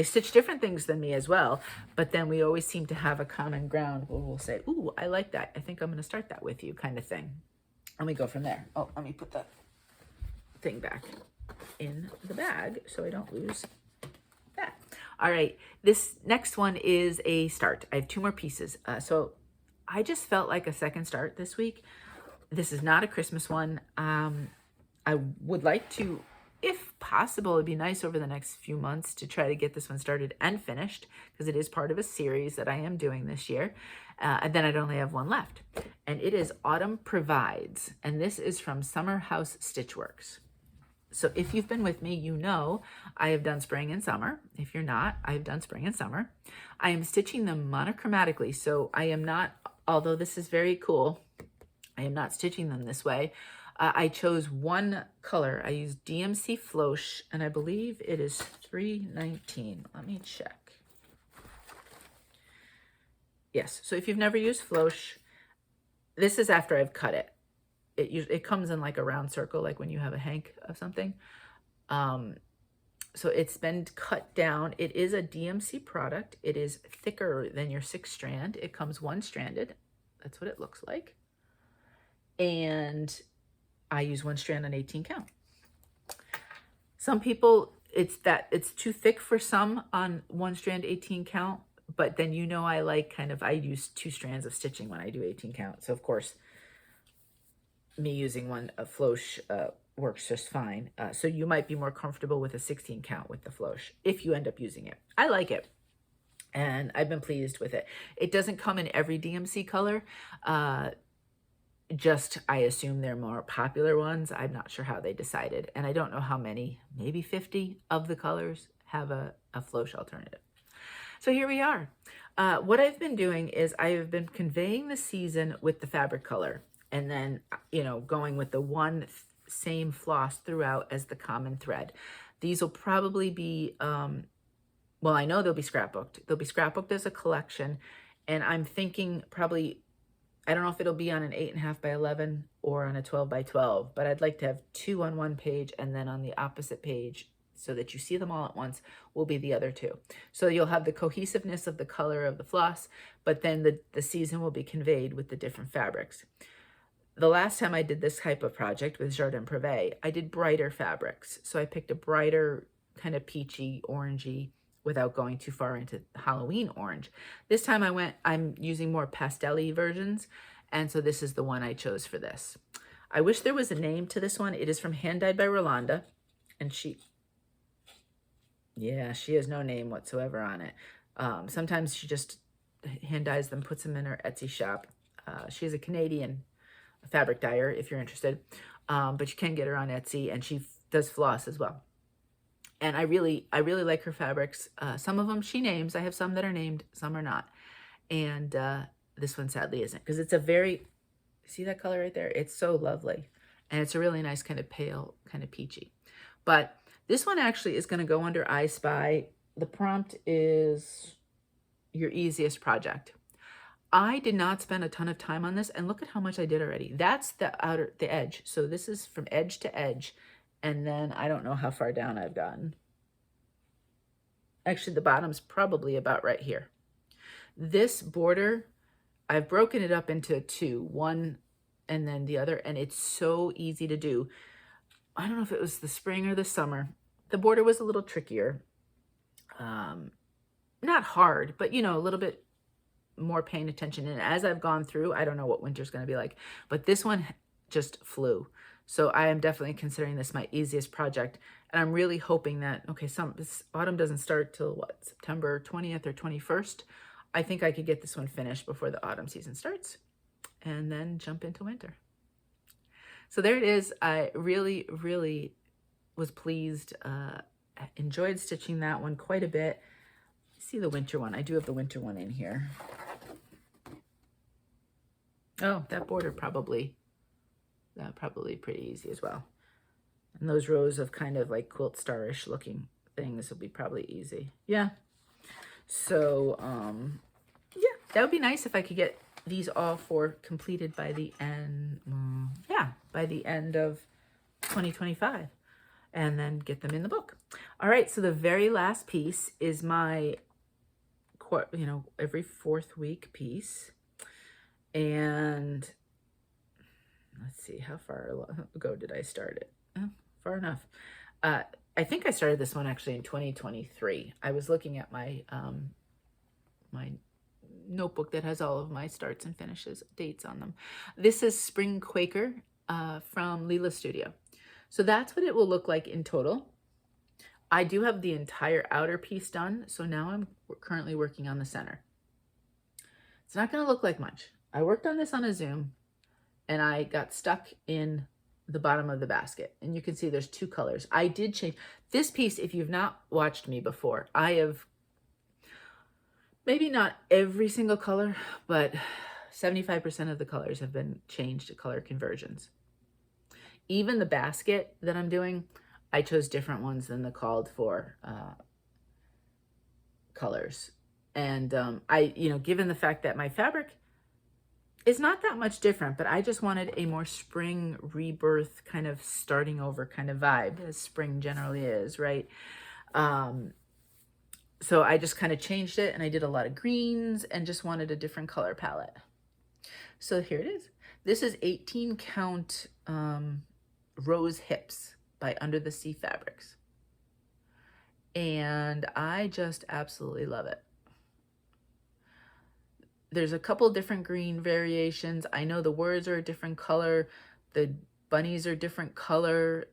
Speaker 1: stitch different things than me as well. But then we always seem to have a common ground where we'll say, ooh, I like that. I think I'm going to start that with you, kind of thing. And we go from there. Oh, let me put the thing back in the bag so I don't lose that. All right, this next one is a start. I have 2 more pieces. So I just felt like a second start this week. This is not a Christmas one. I would like to, if possible, it'd be nice over the next few months to try to get this one started and finished, because it is part of a series that I am doing this year. And then I'd only have one left. And it is Autumn Provides. And this is from Summer House Stitchworks. So if you've been with me, you know I have done spring and summer. If you're not, I have done spring and summer. I am stitching them monochromatically. So I am not, although this is very cool, I am not stitching them this way. I chose one color. I used DMC Floche, and I believe it is 319. Let me check. Yes, so if you've never used Floche, this is after I've cut it. It comes in like a round circle, like when you have a hank of something. So it's been cut down. It is a DMC product. It is thicker than your 6-strand. It comes one-stranded. That's what it looks like. And I use 1 strand on 18 count. Some people, it's too thick for some on 1 strand 18 count, but then I use 2 strands of stitching when I do 18 count. So of course, me using a Floche works just fine. So you might be more comfortable with a 16 count with the Floche if you end up using it. I like it, and I've been pleased with it. It doesn't come in every DMC color. I assume they're more popular ones. I'm not sure how they decided. And I don't know how many, maybe 50 of the colors have a Floche alternative. So here we are. What I've been doing is I have been conveying the season with the fabric color, and then, going with the same floss throughout as the common thread. These will probably be, I know they'll be scrapbooked. They'll be scrapbooked as a collection. And I'm thinking probably, I don't know if it'll be on an 8.5 by 11 or on a 12 by 12, but I'd like to have 2 on one page, and then on the opposite page, so that you see them all at once, will be the other 2. So you'll have the cohesiveness of the color of the floss, but then the season will be conveyed with the different fabrics. The last time I did this type of project with Jardin Privé, I did brighter fabrics. So I picked a brighter kind of peachy, orangey, without going too far into Halloween orange. This time I'm using more pastel-y versions, and so this is the one I chose for this. I wish there was a name to this one. It is from Hand Dyed by Rolanda, and she has no name whatsoever on it. Sometimes she just hand dyes them, puts them in her Etsy shop. She's a Canadian fabric dyer, if you're interested, but you can get her on Etsy, and she does floss as well. And I really like her fabrics. Some of them she names. I have some that are named, some are not. And this one sadly isn't, because it's see that color right there? It's so lovely. And it's a really nice kind of pale, kind of peachy. But this one actually is going to go under I Spy. The prompt is your easiest project. I did not spend a ton of time on this, and look at how much I did already. That's the edge. So this is from edge to edge. And then I don't know how far down I've gotten. Actually, the bottom's probably about right here. This border, I've broken it up into 2, one and then the other, and it's so easy to do. I don't know if it was the spring or the summer. The border was a little trickier. Not hard, but a little bit more paying attention. And as I've gone through, I don't know what winter's going to be like, but this one just flew. So I am definitely considering this my easiest project. And I'm really hoping that, this autumn doesn't start till September 20th or 21st. I think I could get this one finished before the autumn season starts and then jump into winter. So there it is. I really, really was pleased. Enjoyed stitching that one quite a bit. See the winter one. I do have the winter one in here. Oh, that border probably pretty easy as well. And those rows of kind of like quilt starish looking things will be probably easy. Yeah. So, yeah, that would be nice if I could get these all four completed by the end, by the end of 2025, and then get them in the book. All right, so the very last piece is my, every 4th week piece. And let's see, how far ago did I start it? Oh, far enough. I think I started this one actually in 2023. I was looking at my my notebook that has all of my starts and finishes dates on them. This is Spring Quaker from Leela Studio. So that's what it will look like in total. I do have the entire outer piece done, so now I'm currently working on the center. It's not going to look like much. I worked on this on a Zoom, and I got stuck in the bottom of the basket. And you can see there's 2 colors. I did change this piece. If you've not watched me before, I have maybe not every single color, but 75% of the colors have been changed to color conversions. Even the basket that I'm doing, I chose different ones than the called for colors. And given the fact that my fabric is not that much different, but I just wanted a more spring rebirth kind of starting over kind of vibe, as spring generally is, right? So I just kind of changed it, and I did a lot of greens and just wanted a different color palette. So here it is. This is 18 count rose hips by Under the Sea Fabrics. And I just absolutely love it. There's a couple different green variations. I know the words are a different color. The bunnies are different color.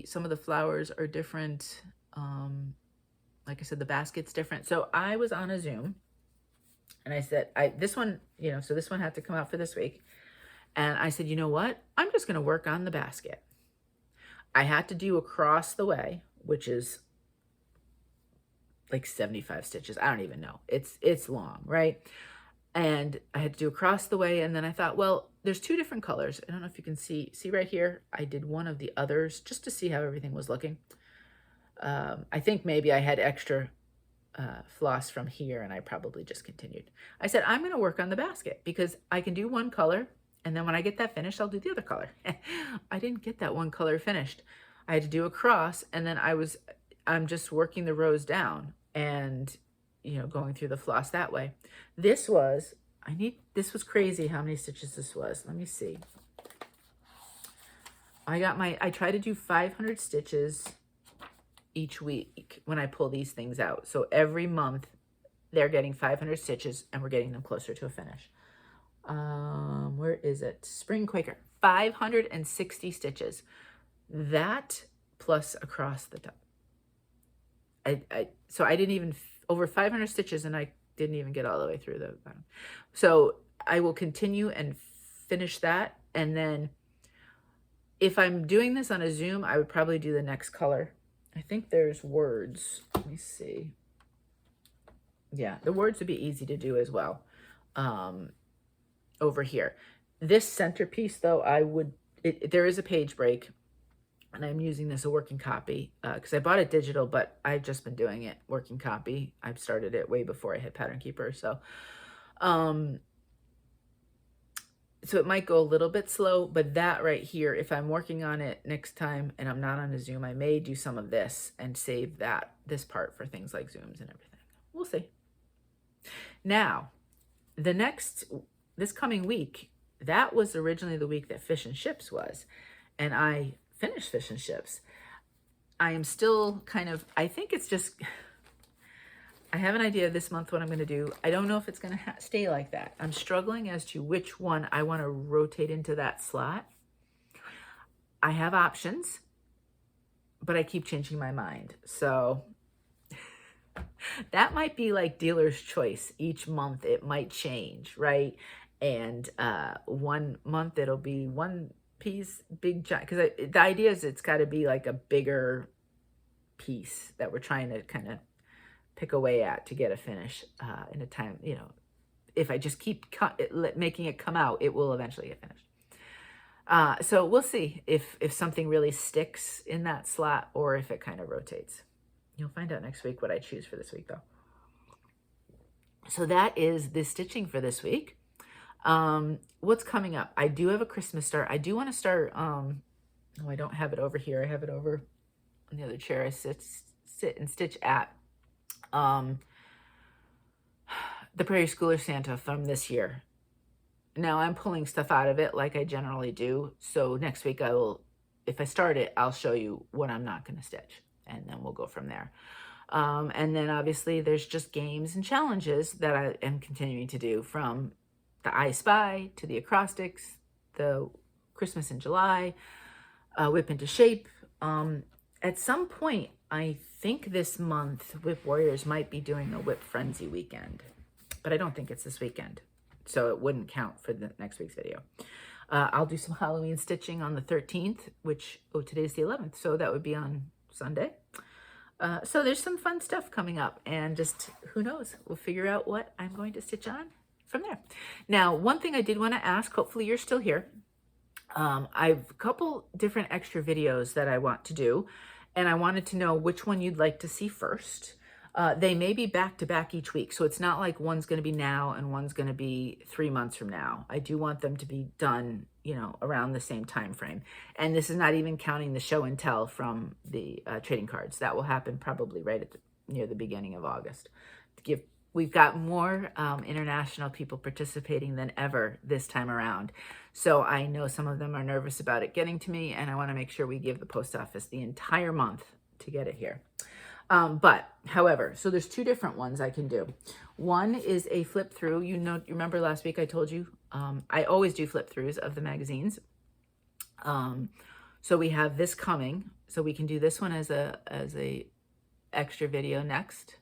Speaker 1: Some of the flowers are different. Like I said, the basket's different. So I was on a Zoom, and I said, this one, so this one had to come out for this week. And I said, you know what? I'm just going to work on the basket. I had to do across the way, which is like 75 stitches. I don't even know. It's long, right? And I had to do across the way. And then I thought, well, there's 2 different colors. I don't know if you can see right here. I did one of the others just to see how everything was looking. I think maybe I had extra floss from here, and I probably just continued. I said, I'm going to work on the basket because I can do one color, and then when I get that finished, I'll do the other color. I didn't get that one color finished. I had to do a cross, and then I'm just working the rows down and, going through the floss that way. This was crazy how many stitches this was. Let me see. I try to do 500 stitches each week when I pull these things out. So every month they're getting 500 stitches, and we're getting them closer to a finish. Where is it? Spring Quaker, 560 stitches. That plus across the top. So I didn't even, over 500 stitches, and I didn't even get all the way through the bottom. So I will continue and finish that. And then if I'm doing this on a Zoom, I would probably do the next color. I think there's words. Let me see. Yeah, the words would be easy to do as well. Over here. This centerpiece, though, there is a page break, and I'm using this a working copy because I bought it digital, but I've just been doing it working copy. I've started it way before I hit Pattern Keeper. So it might go a little bit slow, but that right here, if I'm working on it next time and I'm not on a Zoom, I may do some of this and save this part for things like Zooms and everything. We'll see. Now, this coming week, that was originally the week that Fish and Ships was, and I finished Fish and Ships. I am still I think it's just, I have an idea this month what I'm going to do. I don't know if it's going to stay like that. I'm struggling as to which one I want to rotate into that slot. I have options, but I keep changing my mind. So That might be like dealer's choice. Each month it might change, right? And 1 month it'll be one piece, big giant, because the idea is it's got to be like a bigger piece that we're trying to kind of pick away at to get a finish in a time, if I just keep making it come out, it will eventually get finished. So we'll see if something really sticks in that slot or if it kind of rotates. You'll find out next week what I choose for this week, though. So that is the stitching for this week. What's coming up? I do have a Christmas start. I do want to start, oh, I don't have it over here. I have it over on the other chair I sit and stitch at. The Prairie Schooler Santa from this year. Now I'm pulling stuff out of it like I generally do. So next week I will, if I start it, I'll show you what I'm not going to stitch. And then we'll go from there. And then obviously there's just games and challenges that I am continuing to do, from the I Spy to the acrostics, the Christmas in July, Whip into Shape. At some point, I think this month, Whip Warriors might be doing a Whip Frenzy weekend. But I don't think it's this weekend, so it wouldn't count for the next week's video. I'll do some Halloween stitching on the 13th, which, today's the 11th, so that would be on Sunday. So there's some fun stuff coming up, and just, who knows, we'll figure out what I'm going to stitch on from there. Now, one thing I did want to ask, hopefully you're still here. I've a couple different extra videos that I want to do, and I wanted to know which one you'd like to see first. They may be back to back each week, so it's not like one's going to be now and one's going to be 3 months from now. I do want them to be done, around the same time frame. And this is not even counting the show and tell from the trading cards. That will happen probably right at near the beginning of August. We've got more international people participating than ever this time around. So I know some of them are nervous about it getting to me, and I want to make sure we give the post office the entire month to get it here. But however, so there's two different ones I can do. One is a flip through. You remember last week I told you, I always do flip throughs of the magazines. So we have this coming, so we can do this one as a extra video next.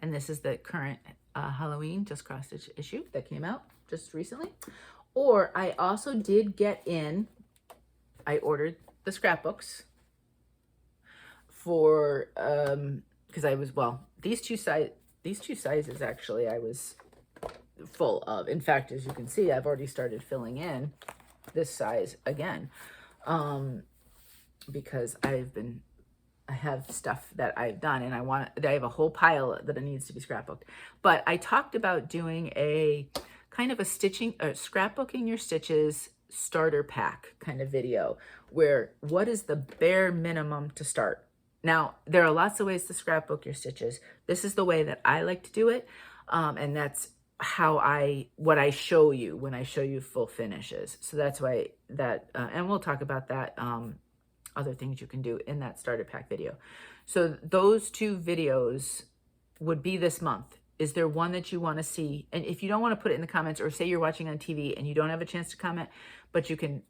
Speaker 1: And this is the current Halloween Just Cross Stitch issue that came out just recently. Or I also did I ordered the scrapbooks for because I was, these two sizes actually I was full of. In fact, as you can see, I've already started filling in this size again, because I have stuff that I've done, and I have a whole pile that needs to be scrapbooked. But I talked about doing a kind of a scrapbooking your stitches starter pack kind of video, where what is the bare minimum to start. Now, there are lots of ways to scrapbook your stitches. This is the way that I like to do it, and that's what I show you when I show you full finishes. So that's why and we'll talk about that, other things you can do in that starter pack video. So those two videos would be this month. Is there one that you want to see? And if you don't want to put it in the comments, or say you're watching on TV and you don't have a chance to comment, but you can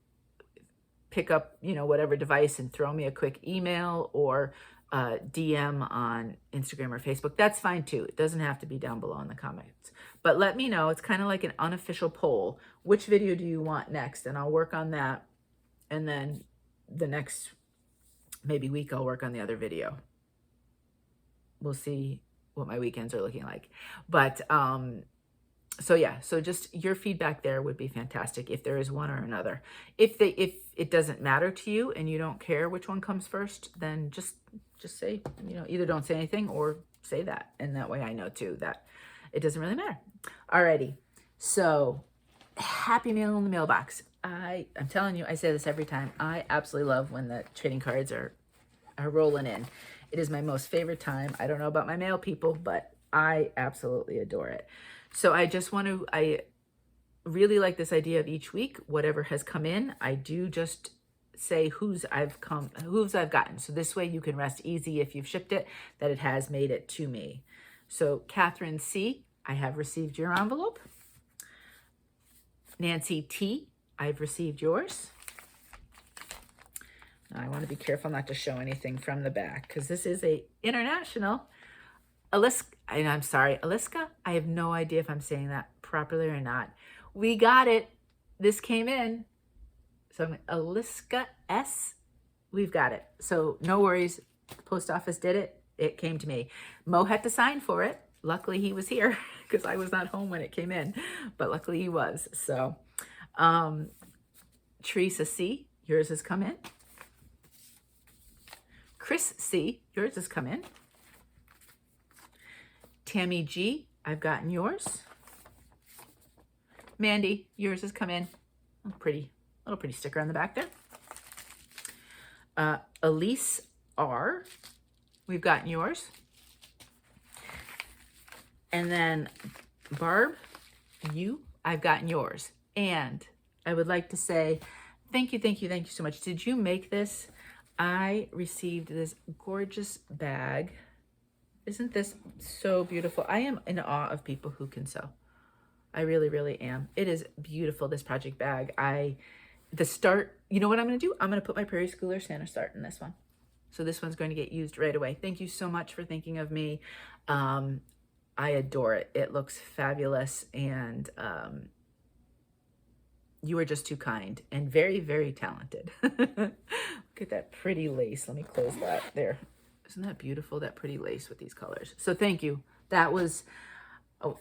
Speaker 1: pick up, whatever device and throw me a quick email or DM on Instagram or Facebook. That's fine too. It doesn't have to be down below in the comments. But let me know. It's kind of like an unofficial poll. Which video do you want next? And I'll work on that. And then the next maybe week, I'll work on the other video. We'll see what my weekends are looking like. But so yeah, so just your feedback there would be fantastic if there is one or another. If it doesn't matter to you and you don't care which one comes first, then just say, either don't say anything or say that. And that way I know too that it doesn't really matter. Alrighty. So happy mail in the mailbox. I'm telling you, I say this every time. I absolutely love when the trading cards are rolling in. It is my most favorite time. I don't know about my mail people, but I absolutely adore it. So I really like this idea of each week, whatever has come in, I do just say whose I've gotten. So this way you can rest easy if you've shipped it, that it has made it to me. So Catherine C, I have received your envelope. Nancy T, I've received yours. Now I want to be careful not to show anything from the back, because this is a international Aliska, and I'm sorry, Aliska, I have no idea if I'm saying that properly or not. We got it. This came in. So I'm Aliska S. We've got it. So no worries. The post office did it. It came to me. Mo had to sign for it. Luckily he was here because I was not home when it came in, but luckily he was. So Teresa C, yours has come in. Chris C, yours has come in. Tammy G, I've gotten yours. Mandy, yours has come in. Little pretty sticker on the back there. Elise R, we've gotten yours. And then Barb, I've gotten yours. And I would like to say thank you so much. Did you make this? I received this gorgeous bag. Isn't this so beautiful? I am in awe of people who can sew. I really, really am. It is beautiful, this project bag. You know what I'm going to do? I'm going to put my Prairie Schooler Santa start in this one. So this one's going to get used right away. Thank you so much for thinking of me. I adore it. It looks fabulous. And you are just too kind and very, very talented. Look at that pretty lace. Let me close that there. Isn't that beautiful, that pretty lace with these colors? So thank you. That was,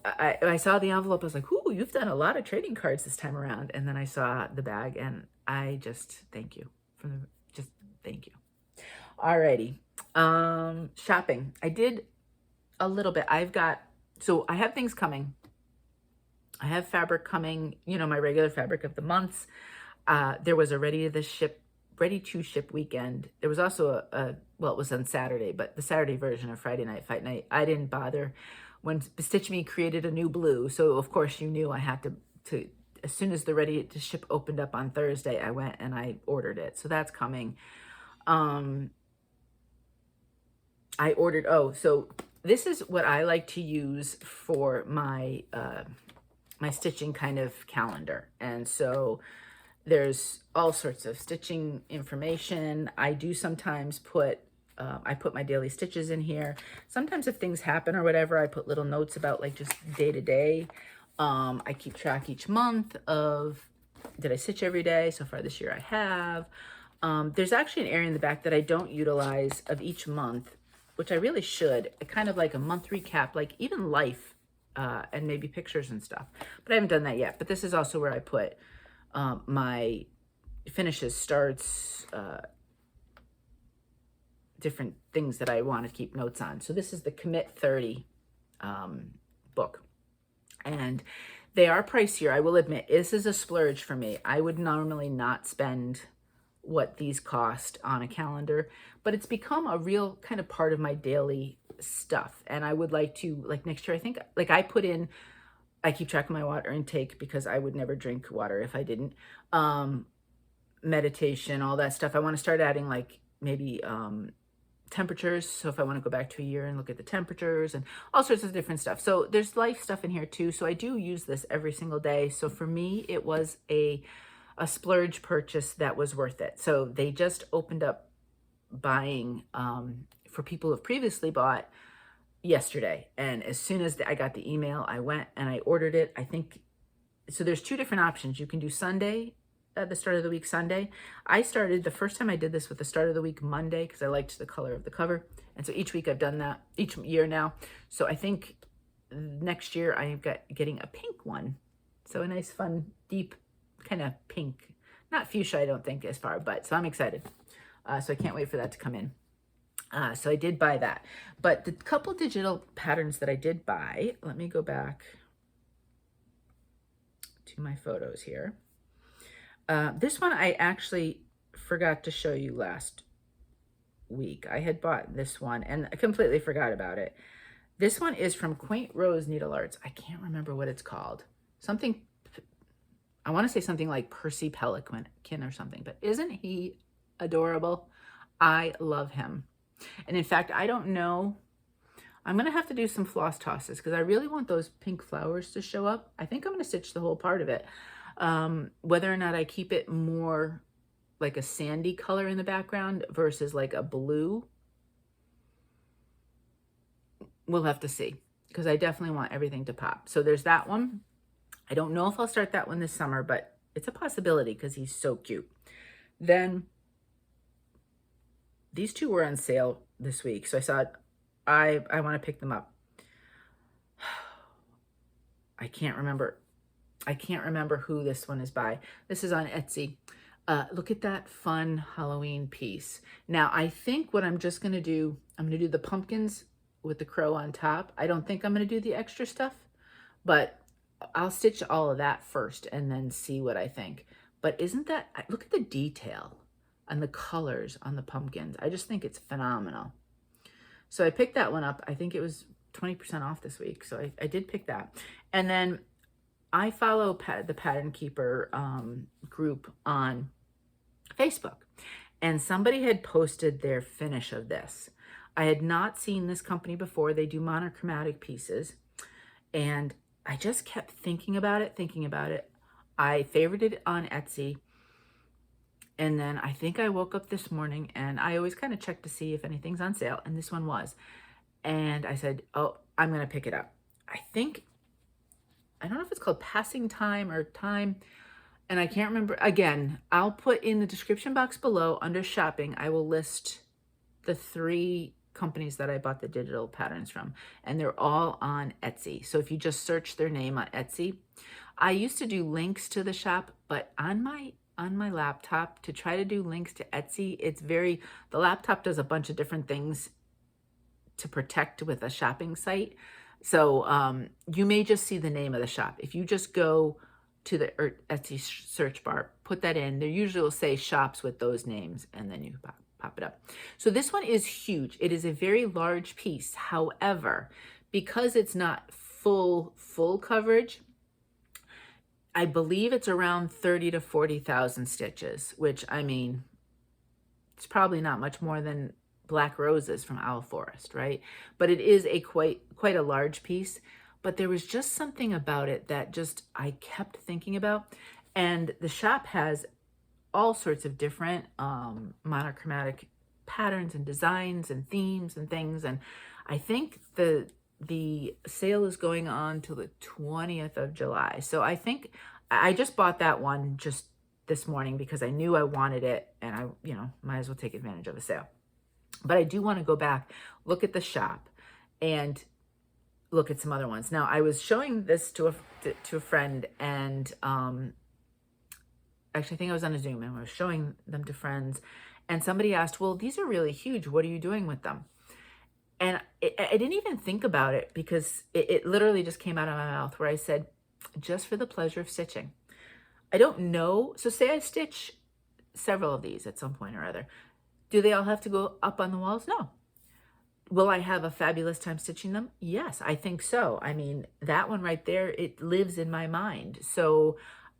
Speaker 1: I saw the envelope. I was like, ooh, you've done a lot of trading cards this time around. And then I saw the bag and I just thank you. Thank you. Alrighty. Shopping. I did a little bit. I have things coming. I have fabric coming, my regular fabric of the months. There was a ready to ship weekend. There was also it was on Saturday, but the Saturday version of Friday Night Fight Night, I didn't bother when Bestitchme created a new blue. So of course you knew I had to as soon as the ready to ship opened up on Thursday, I went and I ordered it. So that's coming. So this is what I like to use for my, my stitching kind of calendar. And so there's all sorts of stitching information. I do sometimes put my daily stitches in here. Sometimes if things happen or whatever, I put little notes about like just day to day. I keep track each month of, did I stitch every day? So far this year I have. There's actually an area in the back that I don't utilize of each month, which I really should. Kind of like a month recap, like even life, and maybe pictures and stuff. But I haven't done that yet. But this is also where I put my finishes, starts, different things that I want to keep notes on. So this is the Commit 30 book. And they are pricier, I will admit. This is a splurge for me. I would normally not spend what these cost on a calendar, but it's become a real kind of part of my daily stuff. And I would like to, like next year, I think, like I keep track of my water intake because I would never drink water if I didn't. Meditation, all that stuff. I want to start adding like maybe temperatures. So if I want to go back to a year and look at the temperatures and all sorts of different stuff. So there's life stuff in here too. So I do use this every single day. So for me, it was a splurge purchase that was worth it. So they just opened up buying for people who have previously bought yesterday. And as soon as I got the email, I went and I ordered it. I think, so there's two different options. You can do Sunday, at the start of the week Sunday. I started the first time I did this with the start of the week Monday because I liked the color of the cover. And so each week I've done that, each year now. So I think next year I am getting a pink one. So a nice, fun, deep kind of pink. Not fuchsia, I don't think as far, but so I'm excited. So I can't wait for that to come in. So I did buy that. But the couple digital patterns that I did buy, let me go back to my photos here. This one I actually forgot to show you last week. I had bought this one and I completely forgot about it. This one is from Quaint Rose Needle Arts. I can't remember what it's called. Something, I want to say something like Percy Pelican or something, but isn't he adorable? I love him. And in fact, I don't know, I'm going to have to do some floss tosses because I really want those pink flowers to show up. I think I'm going to stitch the whole part of it. Whether or not I keep it more like a sandy color in the background versus like a blue. we'll have to see, because I definitely want everything to pop. So there's that one. I don't know if I'll start that one this summer, but it's a possibility because he's so cute. Then these two were on sale this week, so I thought I want to pick them up. I can't remember who this one is by. This is on Etsy. Look at that fun Halloween piece. Now, I think what I'm just going to do, I'm going to do the pumpkins with the crow on top. I don't think I'm going to do the extra stuff, but I'll stitch all of that first and then see what I think. But isn't that, look at the detail and the colors on the pumpkins. I just think it's phenomenal. So I picked that one up. I think it was 20% off this week. So I did pick that. And then I follow the Pattern Keeper group on Facebook. And somebody had posted their finish of this. I had not seen this company before. They do monochromatic pieces. And I just kept thinking about it. I favorited it on Etsy. And then I think I woke up this morning, and I always kind of check to see if anything's on sale. And this one was. And I said, oh, I'm going to pick it up. I don't know if it's called Passing Time or Time. And I can't remember. Again, I'll put in the description box below under shopping. I will list the 3 companies that I bought the digital patterns from. And they're all on Etsy. So if you just search their name on Etsy. I used to do links to the shop, but on my laptop, to try to do links to Etsy, the laptop does a bunch of different things to protect with a shopping site. So you may just see the name of the shop. If you just go to the Etsy search bar, put that in, there usually will say shops with those names, and then you pop it up. So this one is huge. It is a very large piece. However, because it's not full coverage, I believe it's around 30 to 40,000 stitches, which, I mean, it's probably not much more than Black Roses from Owl Forest, right? But it is a quite a large piece. But there was just something about it that just I kept thinking about. And the shop has all sorts of different monochromatic patterns and designs and themes and things. And I think the sale is going on till the 20th of July. So I think I just bought that one just this morning because I knew I wanted it, and I, might as well take advantage of a sale. But I do want to go back, look at the shop, and look at some other ones. Now, I was showing this to a friend, and actually I think I was on a Zoom, and I was showing them to friends, and somebody asked, well, these are really huge. What are you doing with them? And I didn't even think about it because it literally just came out of my mouth where I said, just for the pleasure of stitching. I don't know. So say I stitch several of these at some point or other. Do they all have to go up on the walls? No. Will I have a fabulous time stitching them? Yes, I think so. I mean, that one right there, it lives in my mind. So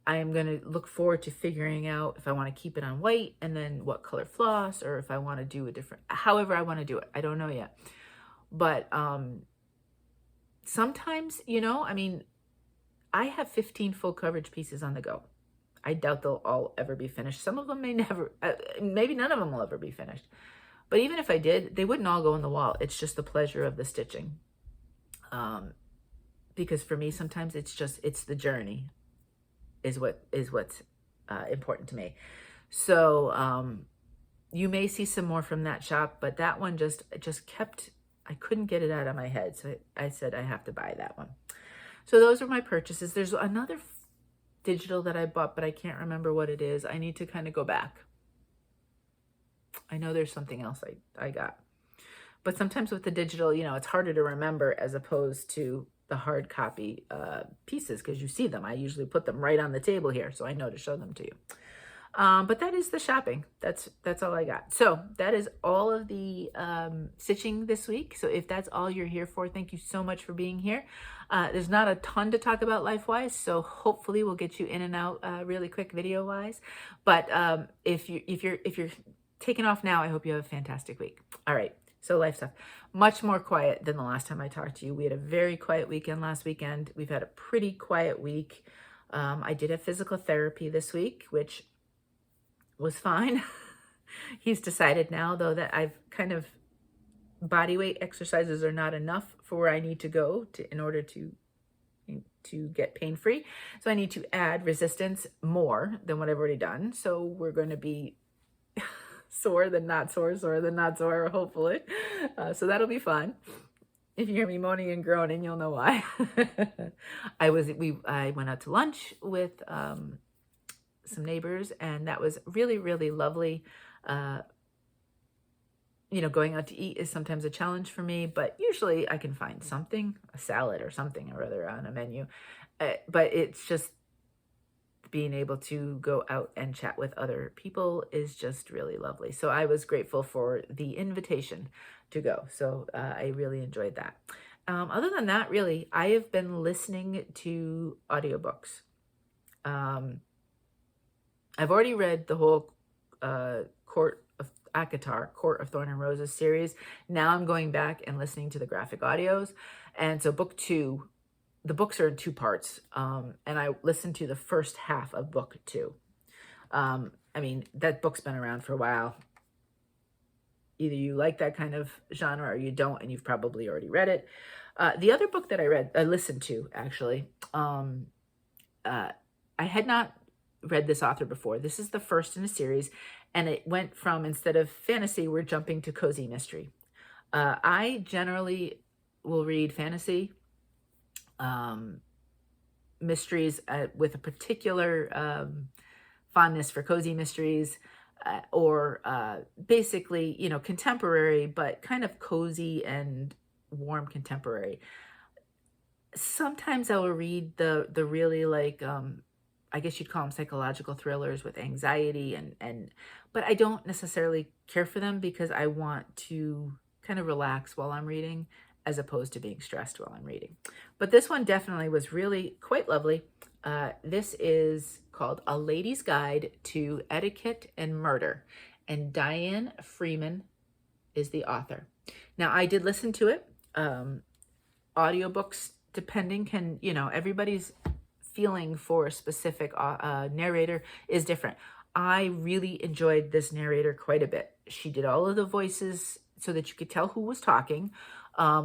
Speaker 1: I'm going to look forward to figuring out if I want to keep it on white and then what color floss, or if I want to do a different, however I want to do it. I don't know yet. But sometimes, I mean, I have 15 full coverage pieces on the go. I doubt they'll all ever be finished. Some of them may never, maybe none of them will ever be finished. But even if I did, they wouldn't all go on the wall. It's just the pleasure of the stitching. Because for me, sometimes it's the journey is what's important to me. So you may see some more from that shop, but that one just kept, I couldn't get it out of my head. So I said, I have to buy that one. So those are my purchases. There's another digital that I bought, but I can't remember what it is. I need to kind of go back. I know there's something else I got. But sometimes with the digital, it's harder to remember as opposed to the hard copy pieces, because you see them. I usually put them right on the table here, so I know to show them to you. But that is the shopping. That's all I got. So that is all of the stitching this week. So if that's all you're here for, thank you so much for being here. There's not a ton to talk about life-wise, so hopefully we'll get you in and out really quick video-wise. But if you're taking off now, I hope you have a fantastic week. All right. So life stuff, much more quiet than the last time I talked to you. We had a very quiet weekend last weekend. We've had a pretty quiet week. I did have physical therapy this week, which was fine. He's decided now, though, that I've kind of body weight exercises are not enough for where I need to go in order to get pain-free. So I need to add resistance more than what I've already done. So we're going to be sore than not sore, sore than not sore, hopefully. So that'll be fun. If you hear me moaning and groaning, you'll know why. I went out to lunch with some neighbors, and that was really, really lovely. Going out to eat is sometimes a challenge for me, but usually I can find something, a salad or something or other on a menu. But it's just being able to go out and chat with other people is just really lovely. So I was grateful for the invitation to go. So I really enjoyed that. Other than that, really, I have been listening to audiobooks. I've already read the whole Court of Thorn and Roses series. Now I'm going back and listening to the graphic audios. And so book 2, the books are in 2 parts. And I listened to the first half of book 2. That book's been around for a while. Either you like that kind of genre or you don't, and you've probably already read it. The other book that I listened to, actually, I had not read this author before. This is the first in a series, and it went from, instead of fantasy, we're jumping to cozy mystery. I generally will read fantasy mysteries with a particular fondness for cozy mysteries, or basically, contemporary, but kind of cozy and warm contemporary. Sometimes I will read the really, like, I guess you'd call them psychological thrillers with anxiety, but I don't necessarily care for them because I want to kind of relax while I'm reading as opposed to being stressed while I'm reading. But this one definitely was really quite lovely. This is called A Lady's Guide to Etiquette and Murder, and Diane Freeman is the author. Now, I did listen to it. Audiobooks, depending, everybody's feeling for a specific narrator is different. I really enjoyed this narrator quite a bit. She did all of the voices so that you could tell who was talking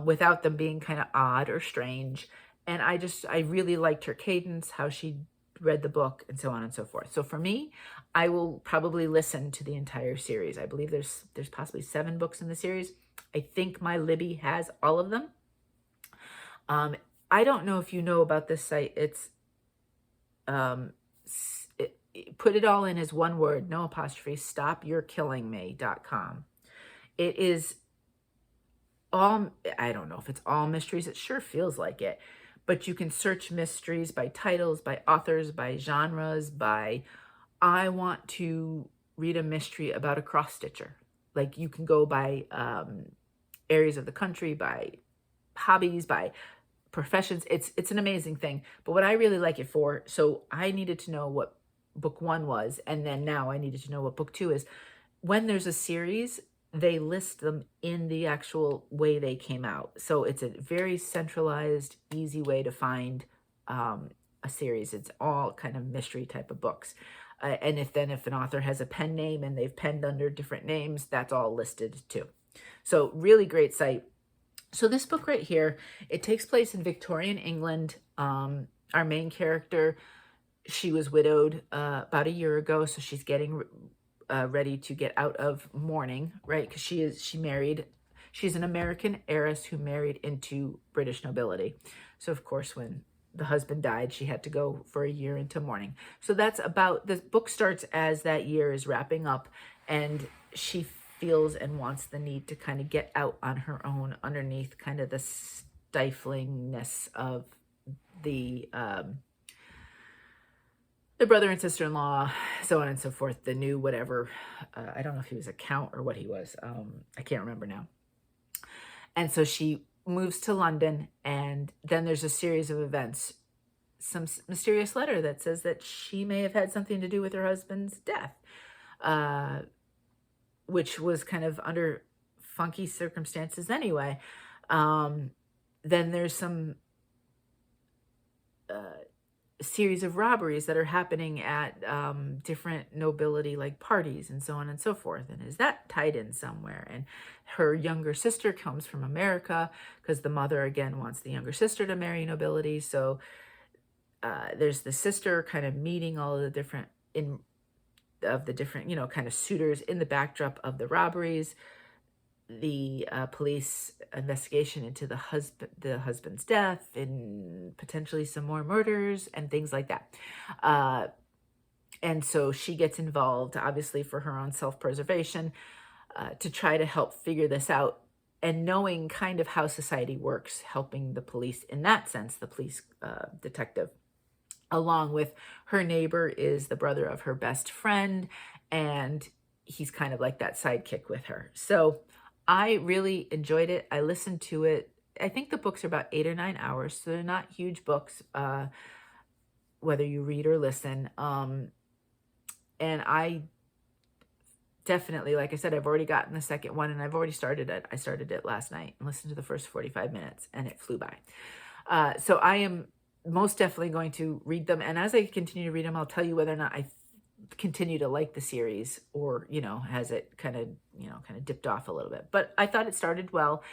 Speaker 1: without them being kind of odd or strange. And I really liked her cadence, how she read the book, and so on and so forth. So for me, I will probably listen to the entire series. I believe there's possibly 7 books in the series. I think my Libby has all of them. I don't know if you know about this site. It's put it all in as one word, no apostrophe, stopyourkillingme.com. It is all, I don't know if it's all mysteries. It sure feels like it. But you can search mysteries by titles, by authors, by genres, by, I want to read a mystery about a cross-stitcher. Like, you can go by areas of the country, by hobbies, by professions. It's an amazing thing. But what I really like it for, so I needed to know what book 1 was, and then now I needed to know what book 2 is. When there's a series, they list them in the actual way they came out. So it's a very centralized, easy way to find a series. It's all kind of mystery type of books. And if an author has a pen name and they've penned under different names, that's all listed too. So really great site. So this book right here, it takes place in Victorian England. Our main character, she was widowed about a year ago, so she's getting ready to get out of mourning, right? Because she's an American heiress who married into British nobility. So of course, when the husband died, she had to go for a year into mourning. So that's about, the book starts as that year is wrapping up, and she feels and wants the need to kind of get out on her own underneath kind of the stiflingness of the brother and sister-in-law, so on and so forth, the new whatever, I don't know if he was a count or what he was, I can't remember now. And so she moves to London, and then there's a series of events, some mysterious letter that says that she may have had something to do with her husband's death, which was kind of under funky circumstances anyway. Then there's some series of robberies that are happening at different nobility like parties and so on and so forth. And is that tied in somewhere? And her younger sister comes from America because the mother again wants the younger sister to marry nobility. So there's the sister kind of meeting all of the different you know, kind of suitors in the backdrop of the robberies, the police investigation into the husband's death, and potentially some more murders and things like that. And so she gets involved, obviously for her own self-preservation, to try to help figure this out, and knowing kind of how society works, helping the police in that sense, the police detective, along with her neighbor is the brother of her best friend, and he's kind of like that sidekick with her. So I really enjoyed it. I listened to it. I think the books are about 8 or 9 hours, so they're not huge books, whether you read or listen. And I definitely, like I said, I've already gotten the second one, and I've already started it. I started it last night and listened to the first 45 minutes, and it flew by. So I am most definitely going to read them, and as I continue to read them, I'll tell you whether or not I continue to like the series, or, you know, has it kind of, you know, kind of dipped off a little bit. But I thought it started well,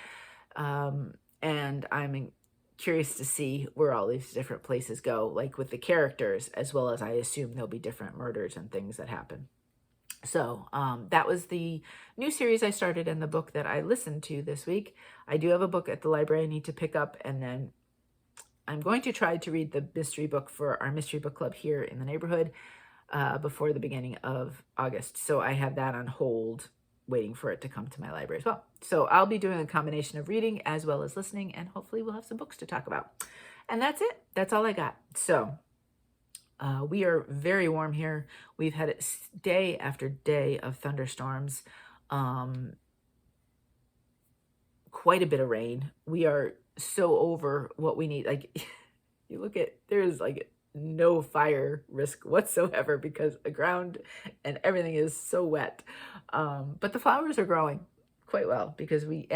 Speaker 1: and I'm curious to see where all these different places go, like with the characters, as well as I assume there'll be different murders and things that happen. So that was the new series I started and the book that I listened to this week. I do have a book at the library I need to pick up, and then I'm going to try to read the mystery book for our mystery book club here in the neighborhood before the beginning of August. So I have that on hold, waiting for it to come to my library as well. So I'll be doing a combination of reading as well as listening, and hopefully we'll have some books to talk about. And that's it. That's all I got. So we are very warm here. We've had it day after day of thunderstorms, quite a bit of rain. We are so over what we need. Like, you look at, there's like no fire risk whatsoever because the ground and everything is so wet. But the flowers are growing quite well because we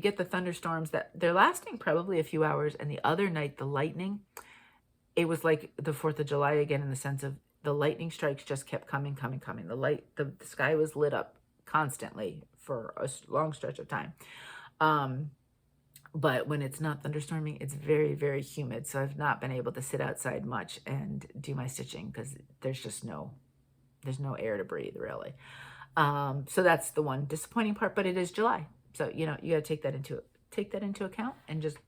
Speaker 1: get the thunderstorms that they're lasting probably a few hours. And the other night, the lightning, it was like the 4th of July again, in the sense of the lightning strikes just kept coming. The sky was lit up constantly for a long stretch of time. But when it's not thunderstorming, it's very, very humid. So I've not been able to sit outside much and do my stitching because there's no air to breathe, really. So that's the one disappointing part, but it is July. So, you know, you got to take that into account and just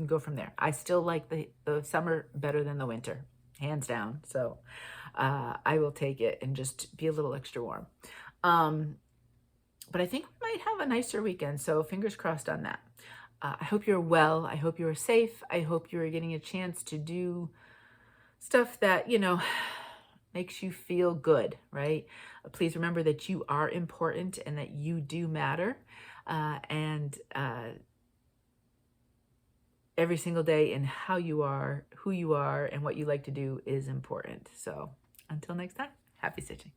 Speaker 1: go from there. I still like the summer better than the winter, hands down. So I will take it and just be a little extra warm. But I think we might have a nicer weekend. So fingers crossed on that. I hope you're well. I hope you are safe. I hope you are getting a chance to do stuff that, you know, makes you feel good, right? Please remember that you are important and that you do matter. Every single day, and how you are, who you are, and what you like to do is important. So until next time, happy stitching.